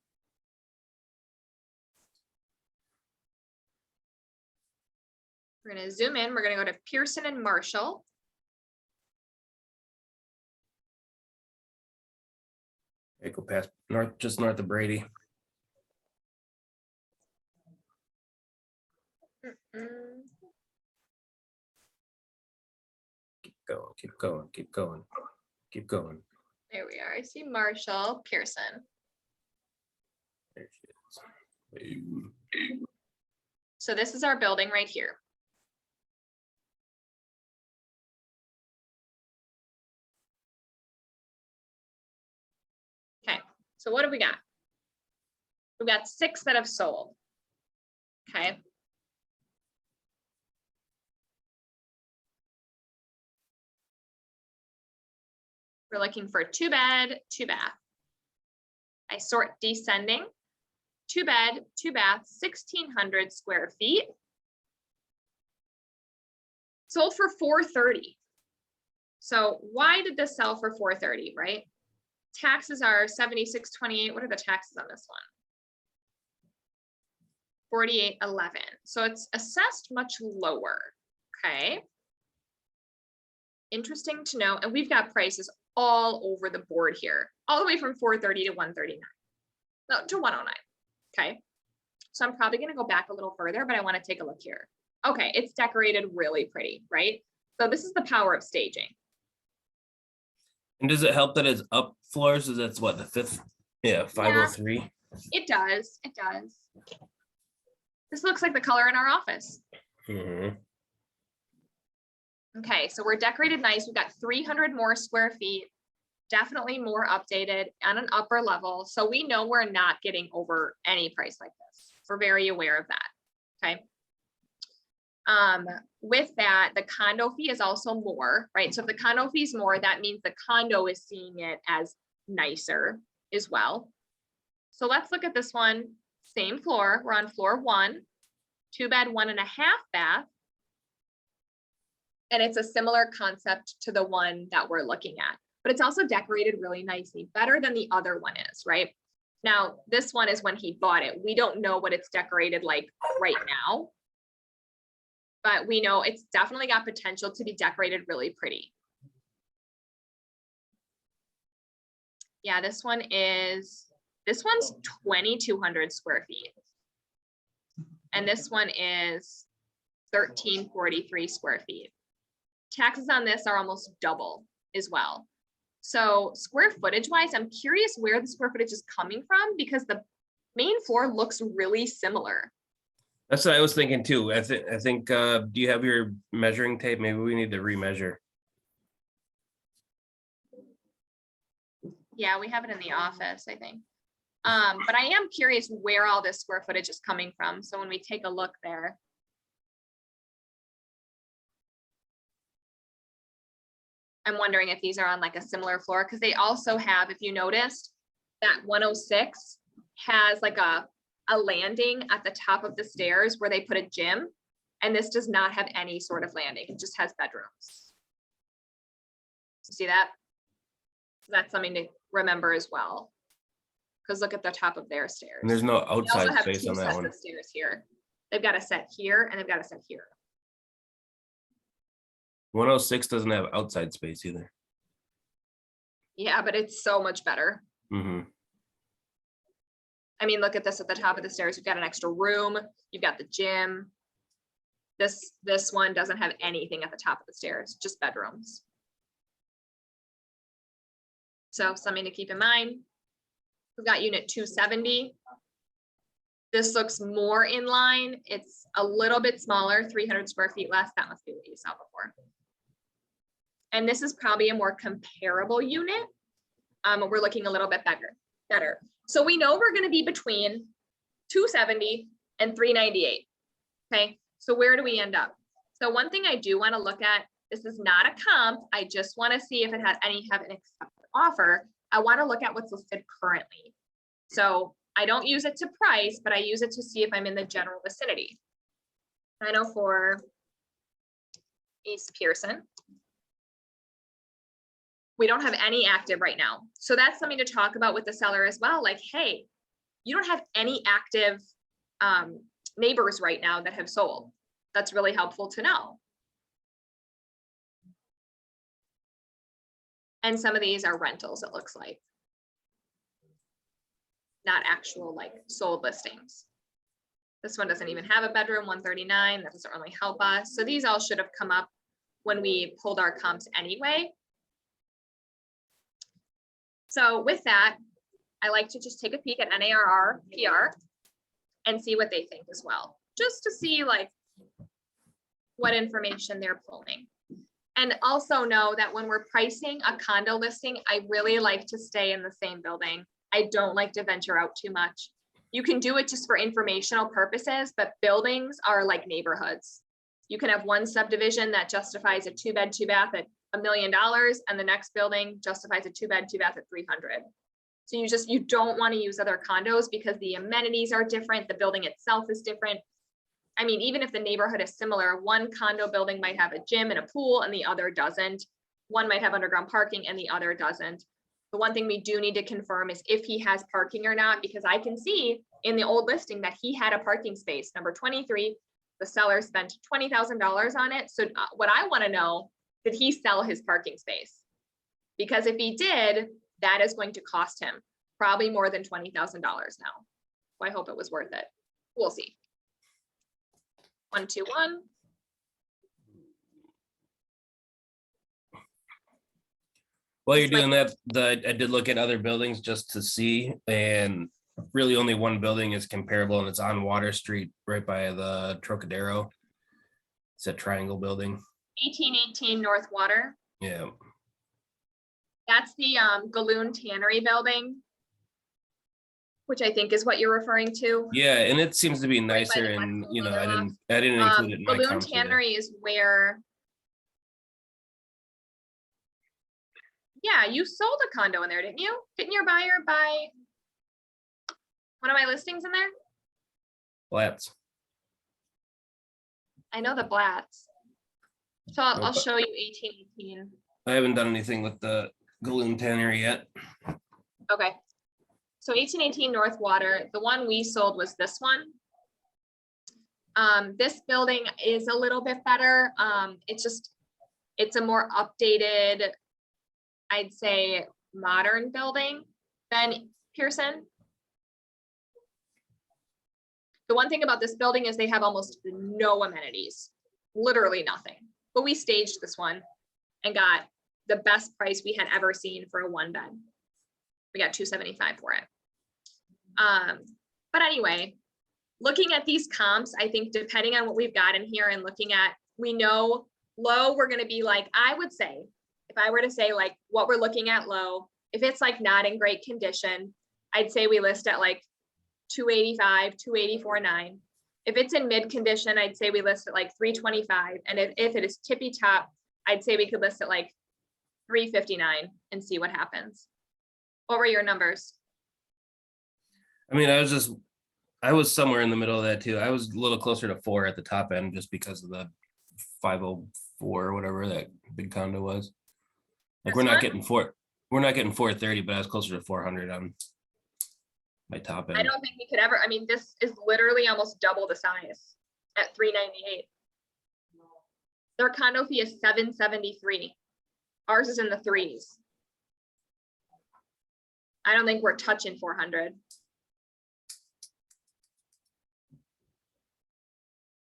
We're going to zoom in. We're going to go to Pearson and Marshall. Okay, go past north, just north of Brady. Keep going, keep going, keep going, keep going. There we are. I see Marshall, Pearson. There she is. So this is our building right here. Okay, so what have we got? We've got 6 that have sold. Okay. We're looking for 2-bed, 2-bath. I sort descending. 2-bed, 2-bath, 1,600 square feet. Sold for $430. So why did this sell for $430, right? Taxes are $76.28. What are the taxes on this one? $48.11. So it's assessed much lower. Okay. Interesting to know. And we've got prices all over the board here, all the way from $430 to $139. No, to $109. Okay. So I'm probably going to go back a little further, but I want to take a look here. Okay, it's decorated really pretty, right? So this is the power of staging. And does it help that it's up floors? So that's what, the 5th? Yeah, 503. It does. It does. This looks like the color in our office. Mhm. Okay, so we're decorated nice. We've got 300 more square feet, definitely more updated on an upper level. So we know we're not getting over any price like this. We're very aware of that. Okay. With that, the condo fee is also more, right? So if the condo fee is more, that means the condo is seeing it as nicer as well. So let's look at this one. Same floor. We're on floor 1, 2-bed, 1.5-bath. And it's a similar concept to the one that we're looking at, but it's also decorated really nicely, better than the other one is, right? Now, this one is when he bought it. We don't know what it's decorated like right now, but we know it's definitely got potential to be decorated really pretty. Yeah, this one's 2,200 square feet. And this one is 1,343 square feet. Taxes on this are almost double as well. So square footage wise, I'm curious where the square footage is coming from because the main floor looks really similar. That's what I was thinking too. I think do you have your measuring tape? Maybe we need to remeasure. Yeah, we have it in the office, I think. But I am curious where all this square footage is coming from. So when we take a look there. I'm wondering if these are on like a similar floor because they also have, if you noticed, that 106 has like a landing at the top of the stairs where they put a gym, and this does not have any sort of landing. It just has bedrooms. See that? So that's something to remember as well. Because look at the top of their stairs. And there's no They also outside have space 2 on that sets one. of stairs here. They've got a set here and they've got a set here. 106 doesn't have outside space either. Yeah, but it's so much better. Mm-hmm. I mean, look at this at the top of the stairs. You've got an extra room. You've got the gym. This one doesn't have anything at the top of the stairs, just bedrooms. So something to keep in mind. We've got unit 270. This looks more in line. It's a little bit smaller, 300 square feet less. That must be what you saw before. And this is probably a more comparable unit. We're looking a little bit better. So we know we're gonna be between 270 and 398. Okay, so where do we end up? So one thing I do want to look at, this is not a comp. I just want to see if it had have an accepted offer. I want to look at what's listed currently. So I don't use it to price, but I use it to see if I'm in the general vicinity. 904 East Pearson. We don't have any active right now. So that's something to talk about with the seller as well. Like, hey, you don't have any active neighbors right now that have sold. That's really helpful to know. And some of these are rentals, it looks like. Not actual like sold listings. This one doesn't even have a bedroom, 139. That doesn't really help us. So these all should have come up when we pulled our comps anyway. So with that, I like to just take a peek at NARR PR and see what they think as well, just to see like what information they're pulling. And also know that when we're pricing a condo listing, I really like to stay in the same building. I don't like to venture out too much. You can do it just for informational purposes, but buildings are like neighborhoods. You can have one subdivision that justifies a 2-bed, 2-bath at $1 million, and the next building justifies a 2-bed, 2-bath at 300. So you don't want to use other condos because the amenities are different. The building itself is different. I mean, even if the neighborhood is similar, one condo building might have a gym and a pool and the other doesn't. One might have underground parking and the other doesn't. The one thing we do need to confirm is if he has parking or not, because I can see in the old listing that he had a parking space, number 23, the seller spent $20,000 on it. So what I want to know, did he sell his parking space? Because if he did, that is going to cost him probably more than $20,000 now. So I hope it was worth it. We'll see. 121. While you're doing that, I did look at other buildings just to see, and really only one building is comparable, and it's on Water Street, right by the Trocadero. It's a triangle building. 1818 North Water. Yeah. That's the Galoon Tannery building, which I think is what you're referring to. Yeah, and it seems to be nicer, and you know, I didn't include it in my Galoon comps either. Tannery is where. Yeah, you sold a condo in there, didn't you? Didn't your buyer buy one of my listings in there? Flats. I know the Blatts. So I'll show you 1818. I haven't done anything with the Galoon Tannery yet. Okay. So 1818 North Water, the one we sold was this one. This building is a little bit better. It's a more updated, I'd say, modern building than Pearson. The one thing about this building is they have almost no amenities, literally nothing. But we staged this one and got the best price we had ever seen for a 1-bed. We got $275 for it. But anyway, looking at these comps, I think depending on what we've got in here and looking at, we know low, we're going to be like, I would say, if I were to say like what we're looking at low, if it's like not in great condition, I'd say we list at like 285, 284.9. If it's in mid condition, I'd say we list at like 325. And if it is tippy top, I'd say we could list at like 359 and see what happens. What were your numbers? I mean, I was somewhere in the middle of that too. I was a little closer to 4 at the top end just because of the 504 or whatever that big condo was. Like we're not getting 430, but I was closer to 400 on my top end. I don't think we could ever, I mean, this is literally almost double the size at 398. Their condo fee is 773. Ours is in the 3s. I don't think we're touching 400.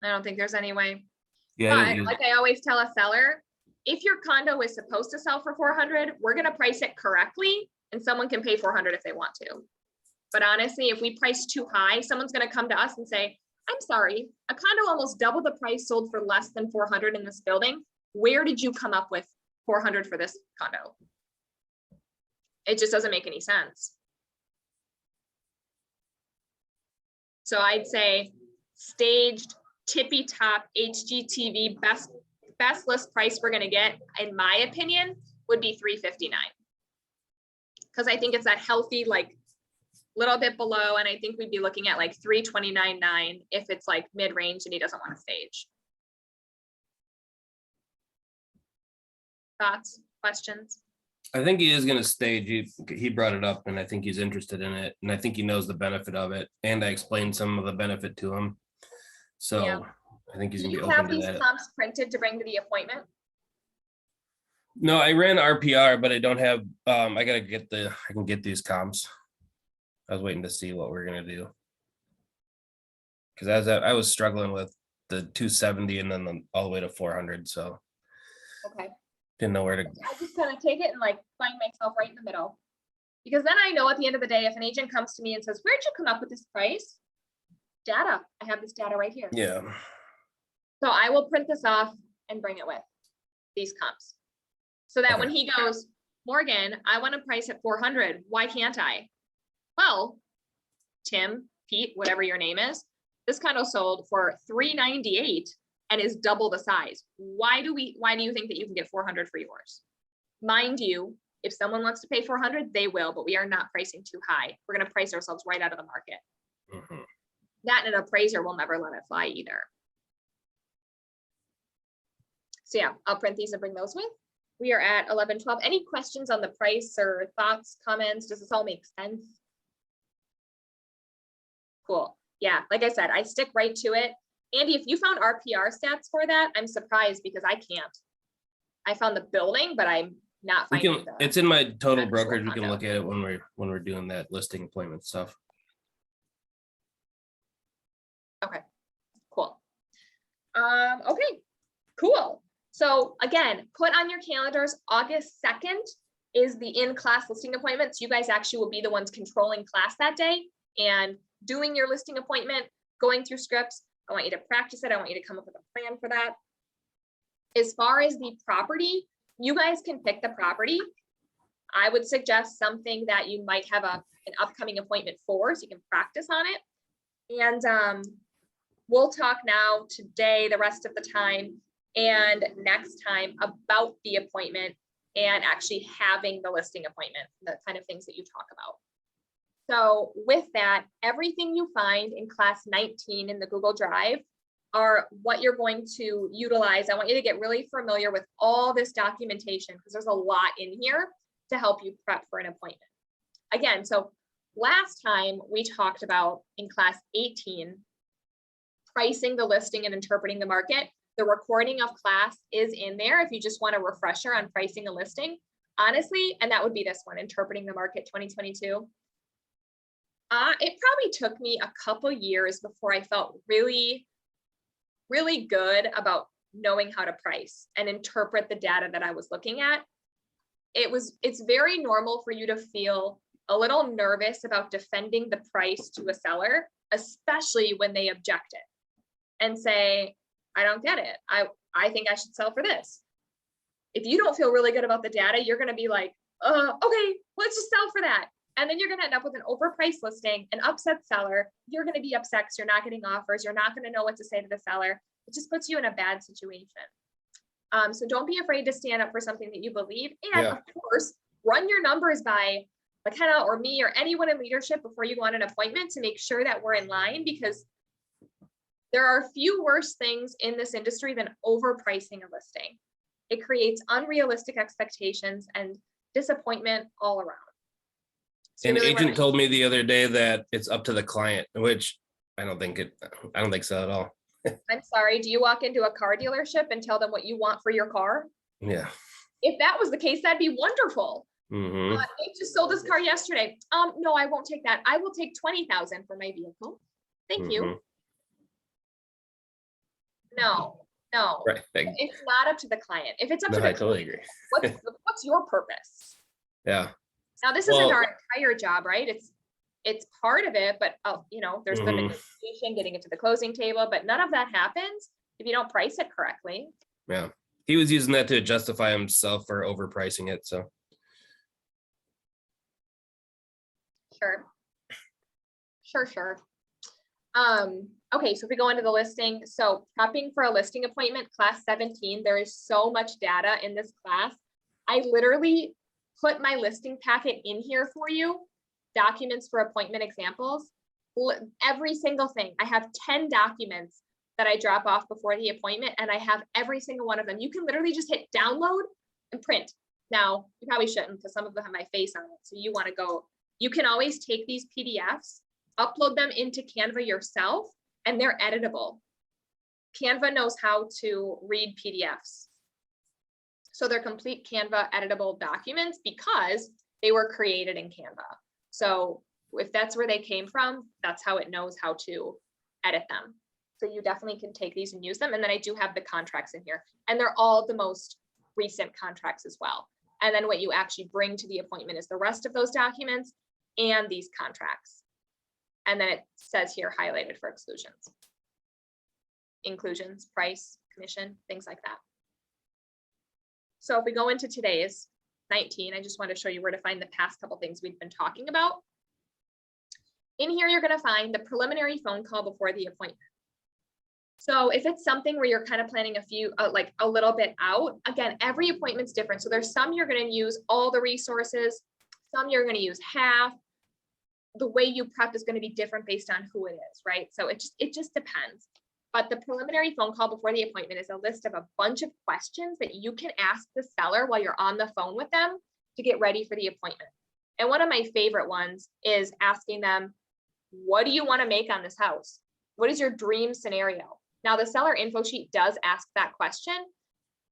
I don't think there's any way. Yeah. But like I always tell a seller, if your condo is supposed to sell for 400, we're going to price it correctly and someone can pay 400 if they want to. But honestly, if we price too high, someone's gonna come to us and say, I'm sorry, a condo almost double the price sold for less than 400 in this building. Where did you come up with 400 for this condo? It just doesn't make any sense. So I'd say staged, tippy top, HGTV, best list price we're gonna get, in my opinion, would be 359. Because I think it's that healthy, like, little bit below, and I think we'd be looking at like 329.9 if it's like mid-range and he doesn't want to stage. Thoughts, questions? I think he is gonna stage. He brought it up and I think he's interested in it. And I think he knows the benefit of it. And I explained some of the benefit to him. So Yeah. I think he's Do gonna be you have open to these that. comps printed to bring to the appointment? No, I ran RPR, but I don't have, I gotta get I can get these comps. I was waiting to see what we're gonna do. Cause I was struggling with the 270 and then all the way to 400, so Okay. didn't know where to. I just kind of take it and like find myself right in the middle. Because then I know at the end of the day, if an agent comes to me and says, where'd you come up with this price? Data, I have this data right here. Yeah, So I will print this off and bring it with these comps. So that when Okay. he goes, Morgan, I want to price at 400, why can't I? Well, Tim, Pete, whatever your name is, this condo sold for 398 and is double the size. Why do you think that you can get 400 for yours? Mind you, if someone wants to pay 400, they will, but we are not pricing too high. We're going to price ourselves right out of the market. Mhm. That and an appraiser will never let it fly either. So yeah, I'll print these and bring those with. We are at 11:12. Any questions on the price or thoughts, comments? Does this all make sense? Cool. Yeah, like I said, I stick right to it. Andy, if you found RPR stats for that, I'm surprised because I can't. I found the building, but I'm not We finding can, the. it's in my total actual brokerage. We can condo. look at it when we're doing that listing appointment stuff. Cool. Okay, cool. So again, put on your calendars, August 2nd is the in-class listing appointments. You guys actually will be the ones controlling class that day and doing your listing appointment, going through scripts. I want you to practice it. I want you to come up with a plan for that. As far as the property, you guys can pick the property. I would suggest something that you might have an upcoming appointment for, so you can practice on it. And we'll talk now today, the rest of the time, and next time about the appointment and actually having the listing appointment, the kind of things that you talk about. So with that, everything you find in class 19 in the Google Drive are what you're going to utilize. I want you to get really familiar with all this documentation because there's a lot in here to help you prep for an appointment. Again, so last time we talked about in class 18, pricing the listing and interpreting the market. The recording of class is in there if you just want a refresher on pricing a listing. Honestly, and that would be this one, Interpreting the Market 2022. It probably took me a couple years before I felt really, really good about knowing how to price and interpret the data that I was looking at. It's very normal for you to feel a little nervous about defending the price to a seller, especially when they object it and say, I don't get it. I think I should sell for this. If you don't feel really good about the data, you're going to be like, okay, let's just sell for that. And then you're going to end up with an overpriced listing, an upset seller. You're going to be upset because you're not getting offers. You're not going to know what to say to the seller. It just puts you in a bad situation. So don't be afraid to stand up for something that you believe. And Yeah. of course, run your numbers by McKenna or me or anyone in leadership before you go on an appointment to make sure that we're in line, because there are few worse things in this industry than overpricing a listing. It creates unrealistic expectations and disappointment all around. So An you really wanna agent told me the other day that it's up to the client, which I don't think so at all. I'm sorry, do you walk into a car dealership and tell them what you want for your car? Yeah. If that was the case, that'd be wonderful. Hmm. They just sold this car yesterday. No, I won't take that. I will take 20,000 for my vehicle. Thank you. No. Right. It's not up to the client. If it's up No, to the I totally client, agree. what's your purpose? Yeah. Now, this Well- isn't our entire job, right? It's it's part of it, but there's the Mhm. negotiation, getting it to the closing table, but none of that happens if you don't price it correctly. Yeah, he was using that to justify himself for overpricing it. So Sure. Sure. Okay, so if we go into the listing, so prepping for a listing appointment, class 17, there is so much data in this class. I literally put my listing packet in here for you, documents for appointment examples, every single thing. I have 10 documents that I drop off before the appointment, and I have every single one of them. You can literally just hit download and print. Now, you probably shouldn't because some of them have my face on it. So you want to go, you can always take these PDFs, upload them into Canva yourself, and they're editable. Canva knows how to read PDFs. So they're complete Canva editable documents because they were created in Canva. So if that's where they came from, that's how it knows how to edit them. So you definitely can take these and use them. And then I do have the contracts in here, and they're all the most recent contracts as well. And then what you actually bring to the appointment is the rest of those documents and these contracts. And then it says here highlighted for exclusions, inclusions, price, commission, things like that. So if we go into today's 19, I just want to show you where to find the past couple things we've been talking about. In here, you're going to find the preliminary phone call before the appointment. So if it's something where you're kind of planning a few, like a little bit out, again, every appointment's different. So there's some you're going to use all the resources, some you're going to use half. The way you prep is going to be different based on who it is, right? So it just depends. But the preliminary phone call before the appointment is a list of a bunch of questions that you can ask the seller while you're on the phone with them to get ready for the appointment. And one of my favorite ones is asking them, what do you want to make on this house? What is your dream scenario? Now, the seller info sheet does ask that question.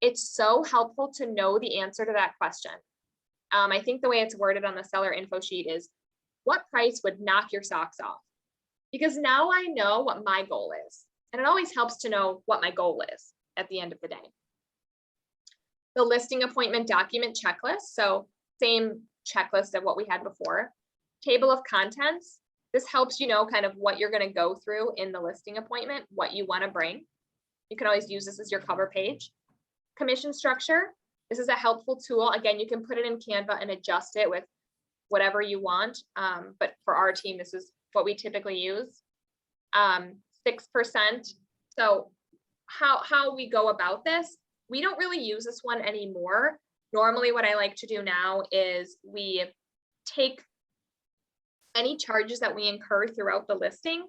It's so helpful to know the answer to that question. I think the way it's worded on the seller info sheet is, what price would knock your socks off? Because now I know what my goal is. And it always helps to know what my goal is at the end of the day. The listing appointment document checklist. So same checklist of what we had before. Table of contents. This helps you know kind of what you're going to go through in the listing appointment, what you want to bring. You can always use this as your cover page. Commission structure. This is a helpful tool. Again, you can put it in Canva and adjust it with whatever you want. But for our team, this is what we typically use. 6%. So how we go about this, we don't really use this one anymore. Normally what I like to do now is we take any charges that we incur throughout the listing,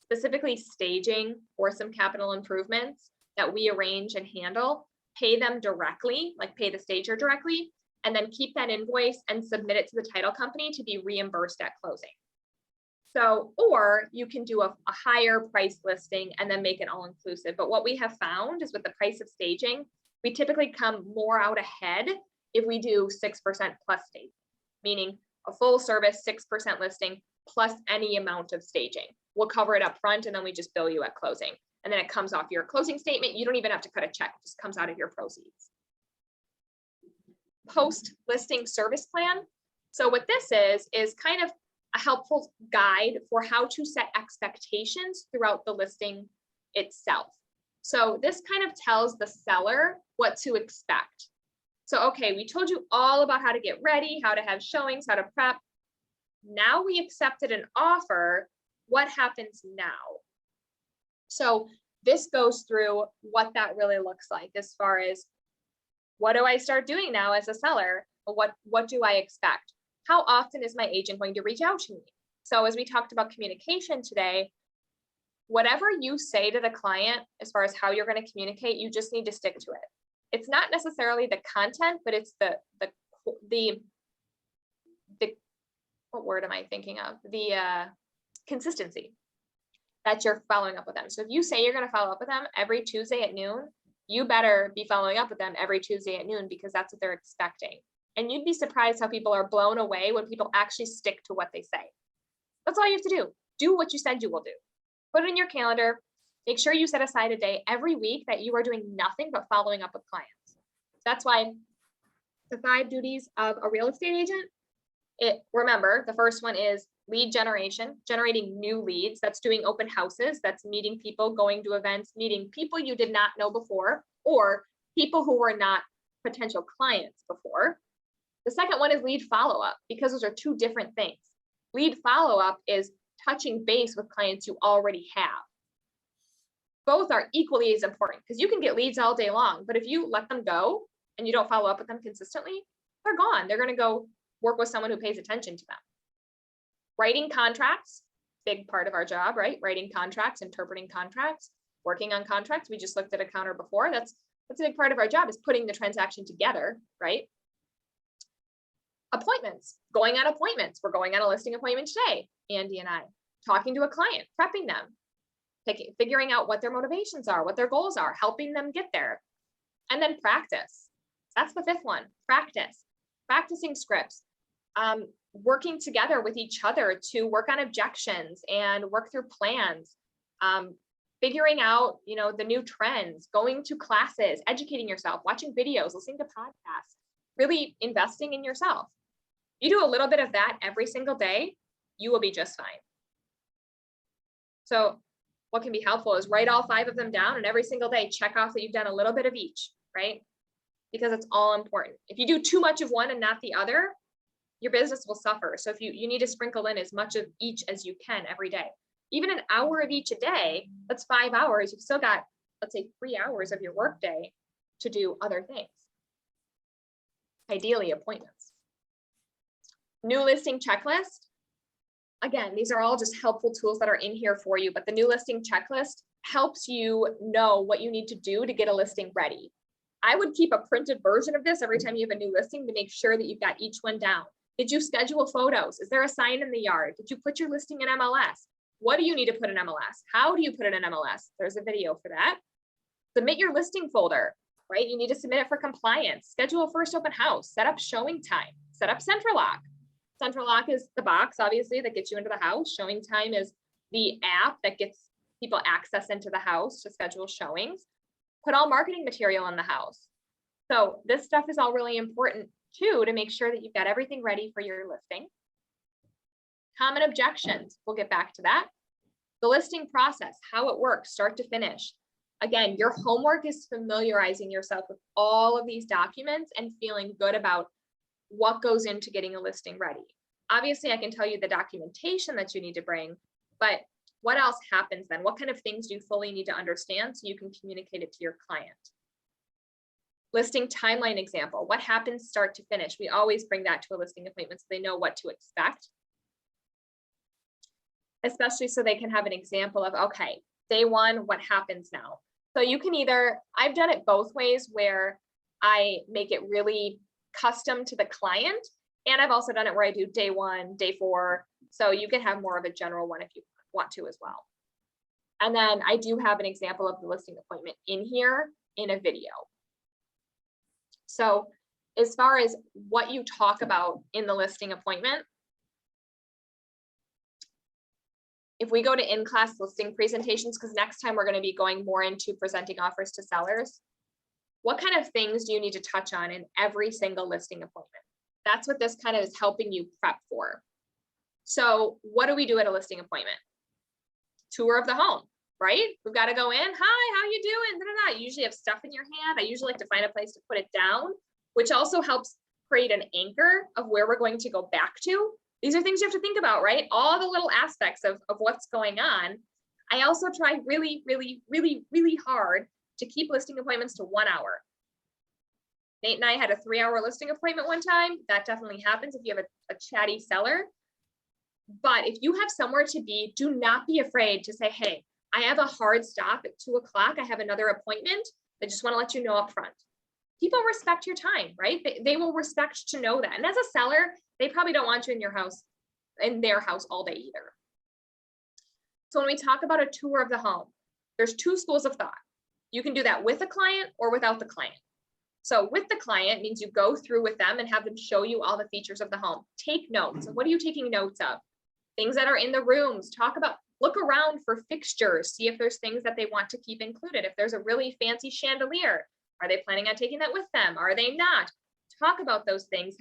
specifically staging or some capital improvements that we arrange and handle, pay them directly, like pay the stager directly, and then keep that invoice and submit it to the title company to be reimbursed at closing. So, or you can do a higher price listing and then make it all inclusive. But what we have found is with the price of staging, we typically come more out ahead if we do 6% plus staging, meaning a full service 6% listing plus any amount of staging. We'll cover it up front and then we just bill you at closing. And then it comes off your closing statement. You don't even have to cut a check, it just comes out of your proceeds. Post listing service plan. So what this is kind of a helpful guide for how to set expectations throughout the listing itself. So this kind of tells the seller what to expect. So, okay, we told you all about how to get ready, how to have showings, how to prep. Now we accepted an offer. What happens now? So this goes through what that really looks like as far as what do I start doing now as a seller? What do I expect? How often is my agent going to reach out to me? So as we talked about communication today, whatever you say to the client as far as how you're going to communicate, you just need to stick to it. It's not necessarily the content, but it's the what word am I thinking of? The consistency that you're following up with them. So if you say you're going to follow up with them every Tuesday at noon, you better be following up with them every Tuesday at noon because that's what they're expecting. And you'd be surprised how people are blown away when people actually stick to what they say. That's all you have to do. Do what you said you will do. Put it in your calendar. Make sure you set aside a day every week that you are doing nothing but following up with clients. That's why the 5 duties of a real estate agent, remember, the first one is lead generation, generating new leads. That's doing open houses. That's meeting people, going to events, meeting people you did not know before, or people who were not potential clients before. The second one is lead follow-up, because those are two different things. Lead follow-up is touching base with clients you already have. Both are equally as important, because you can get leads all day long, but if you let them go and you don't follow up with them consistently, they're gone. They're going to go work with someone who pays attention to them. Writing contracts, big part of our job, right? Writing contracts, interpreting contracts, working on contracts. We just looked at a counter before. That's a big part of our job, is putting the transaction together, right? Appointments, going on appointments. We're going on a listing appointment today, Andy and I, talking to a client, prepping them, figuring out what their motivations are, what their goals are, helping them get there. And then practice. That's the fifth one, practice. Practicing scripts, working together with each other to work on objections and work through plans, figuring out, the new trends, going to classes, educating yourself, watching videos, listening to podcasts, really investing in yourself. You do a little bit of that every single day, you will be just fine. So what can be helpful is write all 5 of them down, and every single day check off that you've done a little bit of each, right? Because it's all important. If you do too much of one and not the other, your business will suffer. So if you need to sprinkle in as much of each as you can every day, even an hour of each a day, that's 5 hours. You've still got, let's say, 3 hours of your workday to do other things. Ideally, appointments. New listing checklist. Again, these are all just helpful tools that are in here for you, but the new listing checklist helps you know what you need to do to get a listing ready. I would keep a printed version of this every time you have a new listing to make sure that you've got each one down. Did you schedule photos? Is there a sign in the yard? Did you put your listing in MLS? What do you need to put in MLS? How do you put it in MLS? There's a video for that. Submit your listing folder, right? You need to submit it for compliance. Schedule a first open house. Set up showing time. Set up Central Lock. Central Lock is the box, obviously, that gets you into the house. Showing time is the app that gets people access into the house to schedule showings. Put all marketing material in the house. So this stuff is all really important too, to make sure that you've got everything ready for your listing. Common objections, we'll get back to that. The listing process, how it works, start to finish. Again, your homework is familiarizing yourself with all of these documents and feeling good about what goes into getting a listing ready. Obviously, I can tell you the documentation that you need to bring, but what else happens then? What kind of things do you fully need to understand so you can communicate it to your client? Listing timeline example. What happens start to finish? We always bring that to a listing appointment so they know what to expect. Especially so they can have an example of, okay, day one, what happens now? So you can either, I've done it both ways, where I make it really custom to the client, and I've also done it where I do day 1, day 4. So you can have more of a general one if you want to as well. And then I do have an example of the listing appointment in here in a video. So as far as what you talk about in the listing appointment, if we go to in-class listing presentations, because next time we're going to be going more into presenting offers to sellers, what kind of things do you need to touch on in every single listing appointment? That's what this kind of is helping you prep for. So what do we do at a listing appointment? Tour of the home, right? We've got to go in. Hi, how you doing? Da-da-da. You usually have stuff in your hand. I usually like to find a place to put it down, which also helps create an anchor of where we're going to go back to. These are things you have to think about, right? All the little aspects of what's going on. I also try really, really, really, really hard to keep listing appointments to 1 hour. Nate and I had a 3-hour listing appointment one time. That definitely happens if you have a chatty seller. But if you have somewhere to be, do not be afraid to say, hey, I have a hard stop at 2 o'clock. I have another appointment. I just want to let you know up front. People respect your time, right? They will respect to know that. And as a seller, they probably don't want you in their house all day either. So when we talk about a tour of the home, there's 2 schools of thought. You can do that with a client or without the client. So with the client means you go through with them and have them show you all the features of the home. Take notes. What are you taking notes of? Things that are in the rooms. Look around for fixtures. See if there's things that they want to keep included. If there's a really fancy chandelier, are they planning on taking that with them? Are they not? Talk about those things.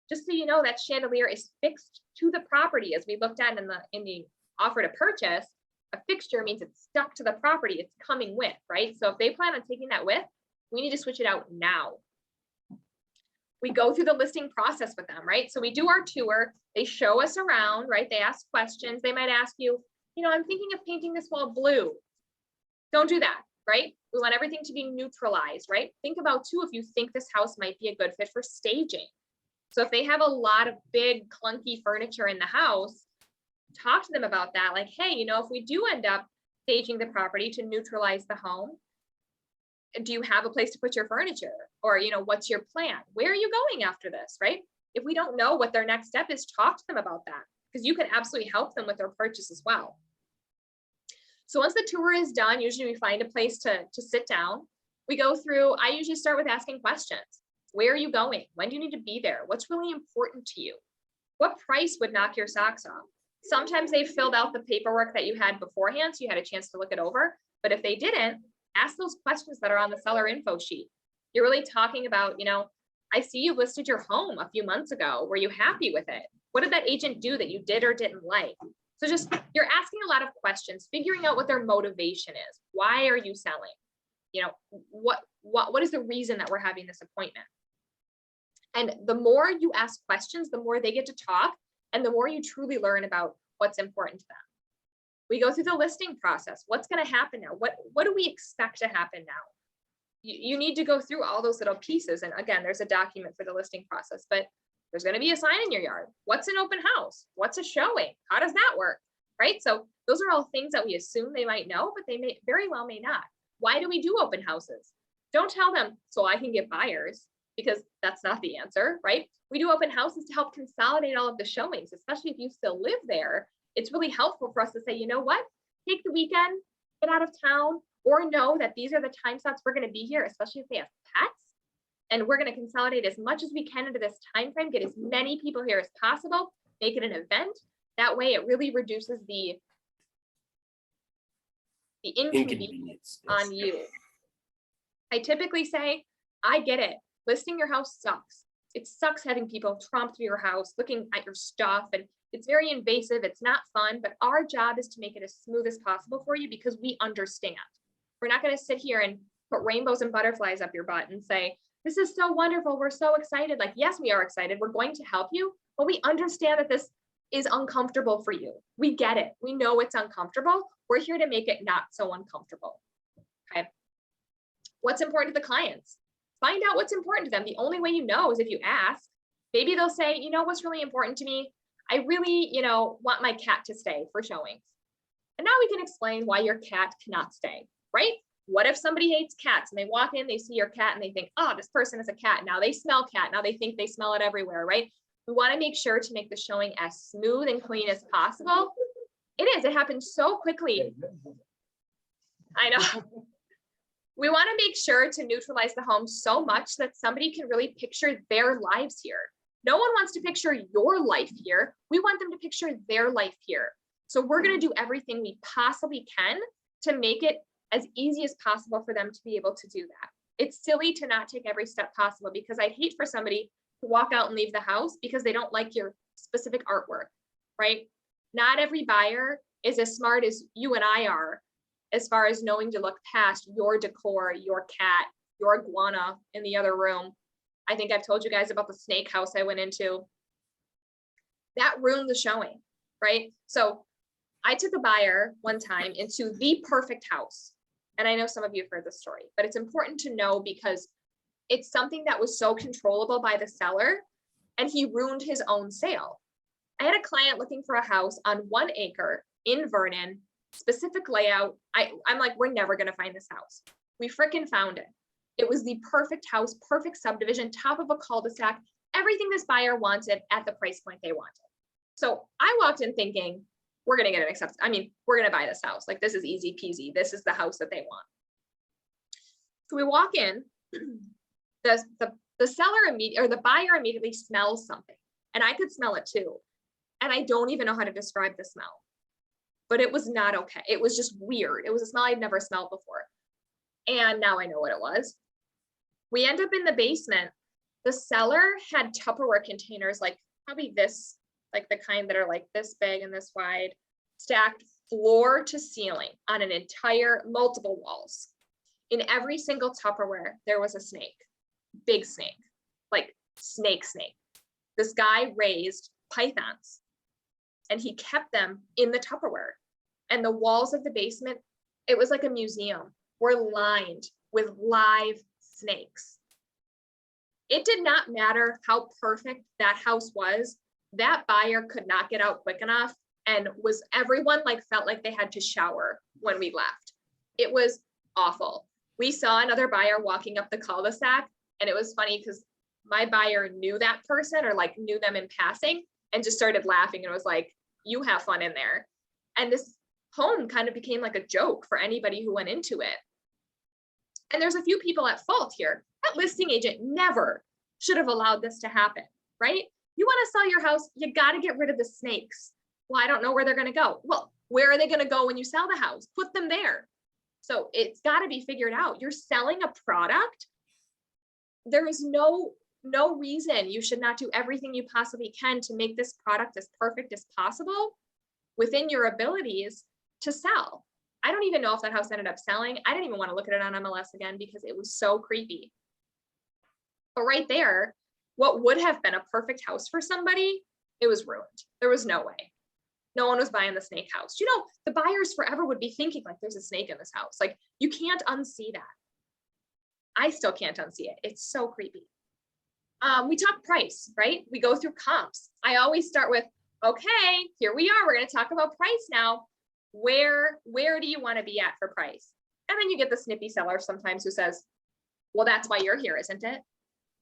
just so you know, that chandelier is fixed to the property, as we looked at in the offer to purchase. A fixture means it's stuck to the property, it's coming with, right? So if they plan on taking that with, we need to switch it out now. We go through the listing process with them, right? So we do our tour, they show us around, right? They ask questions. They might ask you, I'm thinking of painting this wall blue. Don't do that, right? We want everything to be neutralized, right? Think about too, if you think this house might be a good fit for staging. So if they have a lot of big clunky furniture in the house, talk to them about that. Like, hey, if we do end up staging the property to neutralize the home, do you have a place to put your furniture? Or, what's your plan? Where are you going after this, right? If we don't know what their next step is, talk to them about that, because you can absolutely help them with their purchase as well. So once the tour is done, usually we find a place to sit down. We go through, I usually start with asking questions. Where are you going? When do you need to be there? What's really important to you? What price would knock your socks off? Sometimes they filled out the paperwork that you had beforehand, so you had a chance to look it over. But if they didn't, ask those questions that are on the seller info sheet. You're really talking about, I see you listed your home a few months ago. Were you happy with it? What did that agent do that you did or didn't like? So just, you're asking a lot of questions, figuring out what their motivation is. Why are you selling? What is the reason that we're having this appointment? And the more you ask questions, the more they get to talk, and the more you truly learn about what's important to them. We go through the listing process. What's going to happen now? What do we expect to happen now? You need to go through all those little pieces. And again, there's a document for the listing process, but there's going to be a sign in your yard. What's an open house? What's a showing? How does that work? Right? So those are all things that we assume they might know, but they may very well may not. Why do we do open houses? Don't tell them so I can get buyers, because that's not the answer, right? We do open houses to help consolidate all of the showings, especially if you still live there. It's really helpful for us to say, you know what, take the weekend, get out of town, or know that these are the time slots we're going to be here, especially if they have pets. And we're going to consolidate as much as we can into this time frame, get as many people here as possible, make it an event. That way it really reduces the inconvenience on you. I typically say, I get it. Listing your house sucks. It sucks having people tromp through your house, looking at your stuff, and it's very invasive. It's not fun, but our job is to make it as smooth as possible for you, because we understand. We're not going to sit here and put rainbows and butterflies up your butt and say, this is so wonderful. We're so excited. Like, yes, we are excited. We're going to help you, but we understand that this is uncomfortable for you. We get it. We know it's uncomfortable. We're here to make it not so uncomfortable. Okay. What's important to the clients? Find out what's important to them. The only way you know is if you ask. Maybe they'll say, what's really important to me? I really, want my cat to stay for showings. And now we can explain why your cat cannot stay, right? What if somebody hates cats and they walk in, they see your cat and they think, oh, this person is a cat. Now they smell cat. Now they think they smell it everywhere, right? We want to make sure to make the showing as smooth and clean as possible. It is. It happens so quickly. I know. We want to make sure to neutralize the home so much that somebody can really picture their lives here. No one wants to picture your life here. We want them to picture their life here. So we're going to do everything we possibly can to make it as easy as possible for them to be able to do that. It's silly to not take every step possible, because I'd hate for somebody to walk out and leave the house because they don't like your specific artwork, right? Not every buyer is as smart as you and I are, as far as knowing to look past your decor, your cat, your iguana in the other room. I think I've told you guys about the snake house I went into. That ruined the showing, right? So I took a buyer one time into the perfect house. And I know some of you have heard this story, but it's important to know because it's something that was so controllable by the seller, and he ruined his own sale. I had a client looking for a house on 1 acre in Vernon, specific layout. I'm like, we're never going to find this house. We freaking found it. It was the perfect house, perfect subdivision, top of a cul-de-sac, everything this buyer wanted at the price point they wanted. So I walked in thinking, we're going to get an acceptance. I mean, we're going to buy this house. Like, this is easy peasy. This is the house that they want. So we walk in, the seller or the buyer immediately smells something, and I could smell it too. And I don't even know how to describe the smell, but it was not okay. It was just weird. It was a smell I'd never smelled before. And now I know what it was. We end up in the basement, The seller had Tupperware containers, like probably this, like the kind that are like this big and this wide, stacked floor to ceiling on an entire multiple walls. In every single Tupperware, there was a snake, big snake, like snake. This guy raised pythons and he kept them in the Tupperware. And the walls of the basement, it was like a museum, were lined with live snakes. It did not matter how perfect that house was. That buyer could not get out quick enough, and everyone like felt like they had to shower when we left. It was awful. We saw another buyer walking up the cul-de-sac, and it was funny because my buyer knew that person or like knew them in passing and just started laughing and was like, you have fun in there. And this home kind of became like a joke for anybody who went into it. And there's a few people at fault here. That listing agent never should have allowed this to happen, right? You want to sell your house, you got to get rid of the snakes. Well, I don't know where they're going to go. Well, where are they going to go when you sell the house? Put them there. So it's got to be figured out. You're selling a product. There is no reason you should not do everything you possibly can to make this product as perfect as possible within your abilities to sell. I don't even know if that house ended up selling. I didn't even want to look at it on MLS again because it was so creepy. But right there, what would have been a perfect house for somebody, it was ruined. There was no way. No one was buying the snake house. You know, the buyers forever would be thinking like there's a snake in this house. Like you can't unsee that. I still can't unsee it. It's so creepy. We talk price, right? We go through comps. I always start with, okay, here we are. We're going to talk about price now. Where do you want to be at for price? And then you get the snippy seller sometimes who says, well, that's why you're here, isn't it?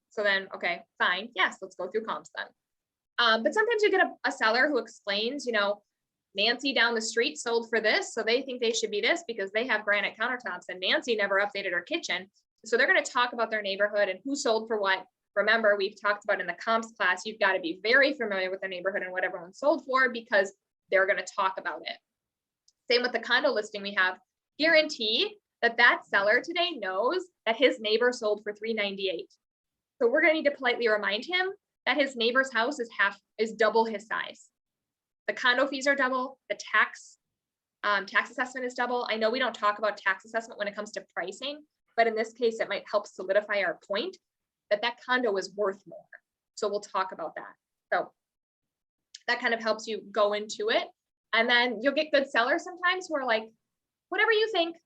So then, okay, fine. Yes, let's go through comps then. But sometimes you get a seller who explains, you know, Nancy down the street sold for this, so they think they should be this because they have granite countertops, and Nancy never updated her kitchen. So they're going to talk about their neighborhood and who sold for what. Remember, we've talked about in the comps class, you've got to be very familiar with the neighborhood and what everyone sold for because they're going to talk about it. Same with the condo listing we have. Guarantee that seller today knows that his neighbor sold for $398. So we're going to need to politely remind him that his neighbor's house is double his size. The condo fees are double. The tax assessment is double. I know we don't talk about tax assessment when it comes to pricing, but in this case, it might help solidify our point that condo is worth more. So we'll talk about that. So that kind of helps you go into it. And then you'll get good sellers sometimes who are like, whatever you think,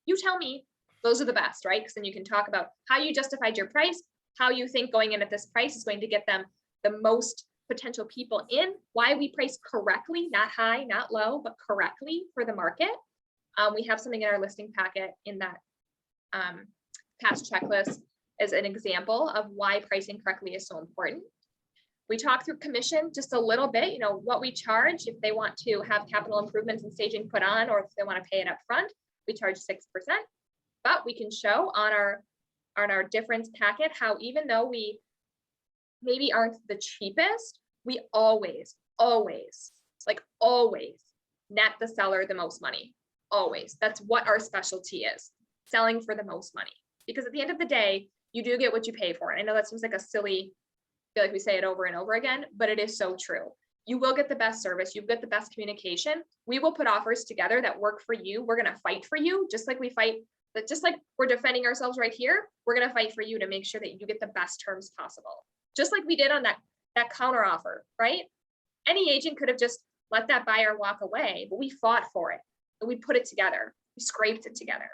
you tell me. Those are the best, right? Because then you can talk about how you justified your price, how you think going in at this price is going to get them the most potential people in, why we price correctly, not high, not low, but correctly for the market. We have something in our listing packet in that past checklist as an example of why pricing correctly is so important. We talk through commission just a little bit, you know, what we charge if they want to have capital improvements and staging put on, or if they want to pay it up front, we charge 6%. But we can show on our difference packet how even though we maybe aren't the cheapest, we always net the seller the most money. Always. That's what our specialty is, selling for the most money. Because at the end of the day, you do get what you pay for. And I know that seems like a silly, I feel like we say it over and over again, but it is so true. You will get the best service. You get the best communication. We will put offers together that work for you. We're going to fight for you, just like we fight, but just like we're defending ourselves right here, we're going to fight for you to make sure that you get the best terms possible. Just like we did on that counter offer, right? Any agent could have just let that buyer walk away, but we fought for it and we put it together. We scraped it together.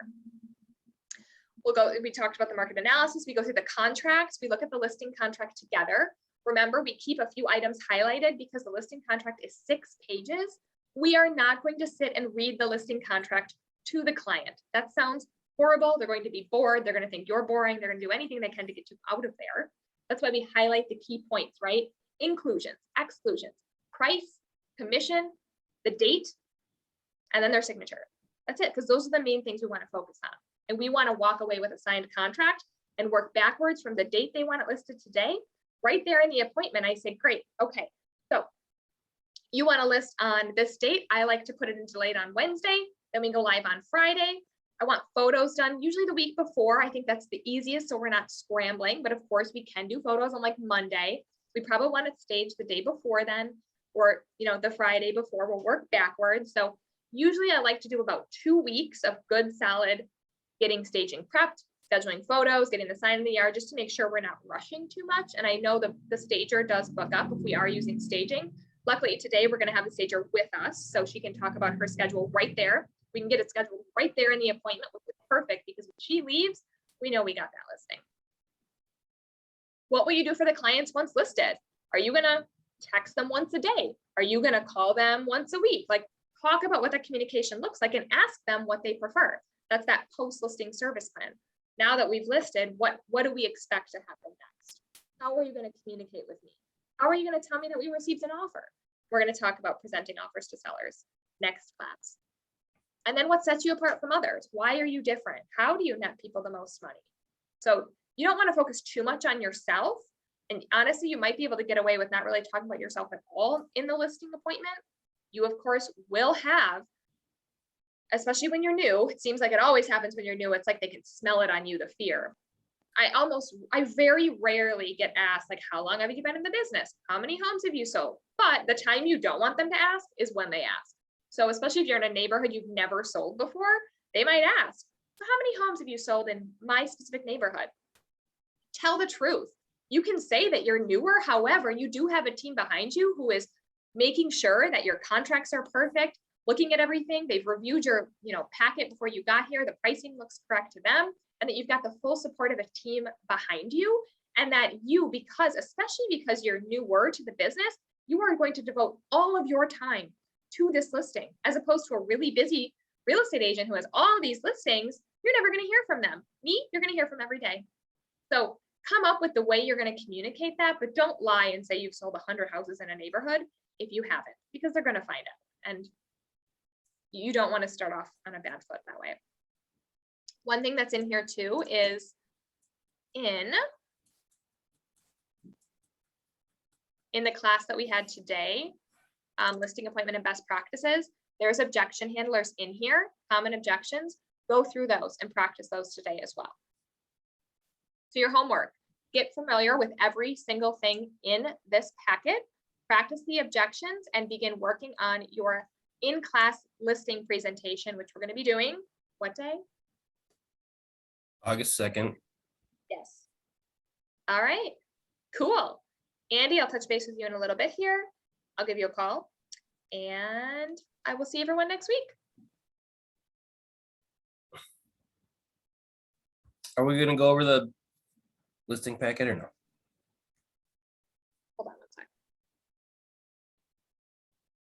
We talked about the market analysis. We go through the contracts. We look at the listing contract together. Remember, we keep a few items highlighted because the listing contract is 6 pages. We are not going to sit and read the listing contract to the client. That sounds horrible. They're going to be bored. They're going to think you're boring. They're going to do anything they can to get you out of there. That's why we highlight the key points, right? Inclusions, exclusions, price, commission, the date, and then their signature. That's it, because those are the main things we want to focus on. And we want to walk away with a signed contract and work backwards from the date they want it listed today. Right there in the appointment, I say, great, okay. So you want to list on this date. I like to put it into delayed on Wednesday. Then we go live on Friday. I want photos done usually the week before. I think that's the easiest, so we're not scrambling, but of course we can do photos on like Monday. We probably want to stage the day before then, or the Friday before. We'll work backwards. So usually I like to do about 2 weeks of good solid getting staging prepped, scheduling photos, getting the sign in the yard, just to make sure we're not rushing too much. And I know the stager does book up if we are using staging. Luckily today we're going to have the stager with us, so she can talk about her schedule right there. We can get it scheduled right there in the appointment, which is perfect because when she leaves, we know we got that listing. What will you do for the clients once listed? Are you going to text them once a day? Are you going to call them once a week? Like, talk about what that communication looks like and ask them what they prefer. That's that post-listing service plan. Now that we've listed, what do we expect to happen next? How are you going to communicate with me? How are you going to tell me that we received an offer? We're going to talk about presenting offers to sellers next class. And then what sets you apart from others? Why are you different? How do you net people the most money? So you don't want to focus too much on yourself. And honestly, you might be able to get away with not really talking about yourself at all in the listing appointment. You, of course, will have, especially when you're new, it seems like it always happens when you're new. It's like they can smell it on you, the fear. I very rarely get asked, like, how long have you been in the business? How many homes have you sold? But the time you don't want them to ask is when they ask. So especially if you're in a neighborhood you've never sold before, they might ask, how many homes have you sold in my specific neighborhood? Tell the truth. You can say that you're newer. However, you do have a team behind you who is making sure that your contracts are perfect, looking at everything. They've reviewed your packet before you got here. The pricing looks correct to them, and that you've got the full support of a team behind you. And that you, especially because you're newer to the business, you are going to devote all of your time to this listing, as opposed to a really busy real estate agent who has all these listings. You're never going to hear from them. Me, you're going to hear from every day. So come up with the way you're going to communicate that, but don't lie and say you've sold 100 houses in a neighborhood if you haven't, because they're going to find out. And you don't want to start off on a bad foot that way. One thing that's in here too is in the class that we had today, listing appointment and best practices, there's objection handlers in here, common objections. Go through those and practice those today as well. So your homework, get familiar with every single thing in this packet, practice the objections, and begin working on your in-class listing presentation, which we're going to be doing. What day? August 2nd. Yes. All right, cool. Andy, I'll touch base with you in a little bit here. I'll give you a call, and I will see everyone next week. Are we going to go over the listing packet or no?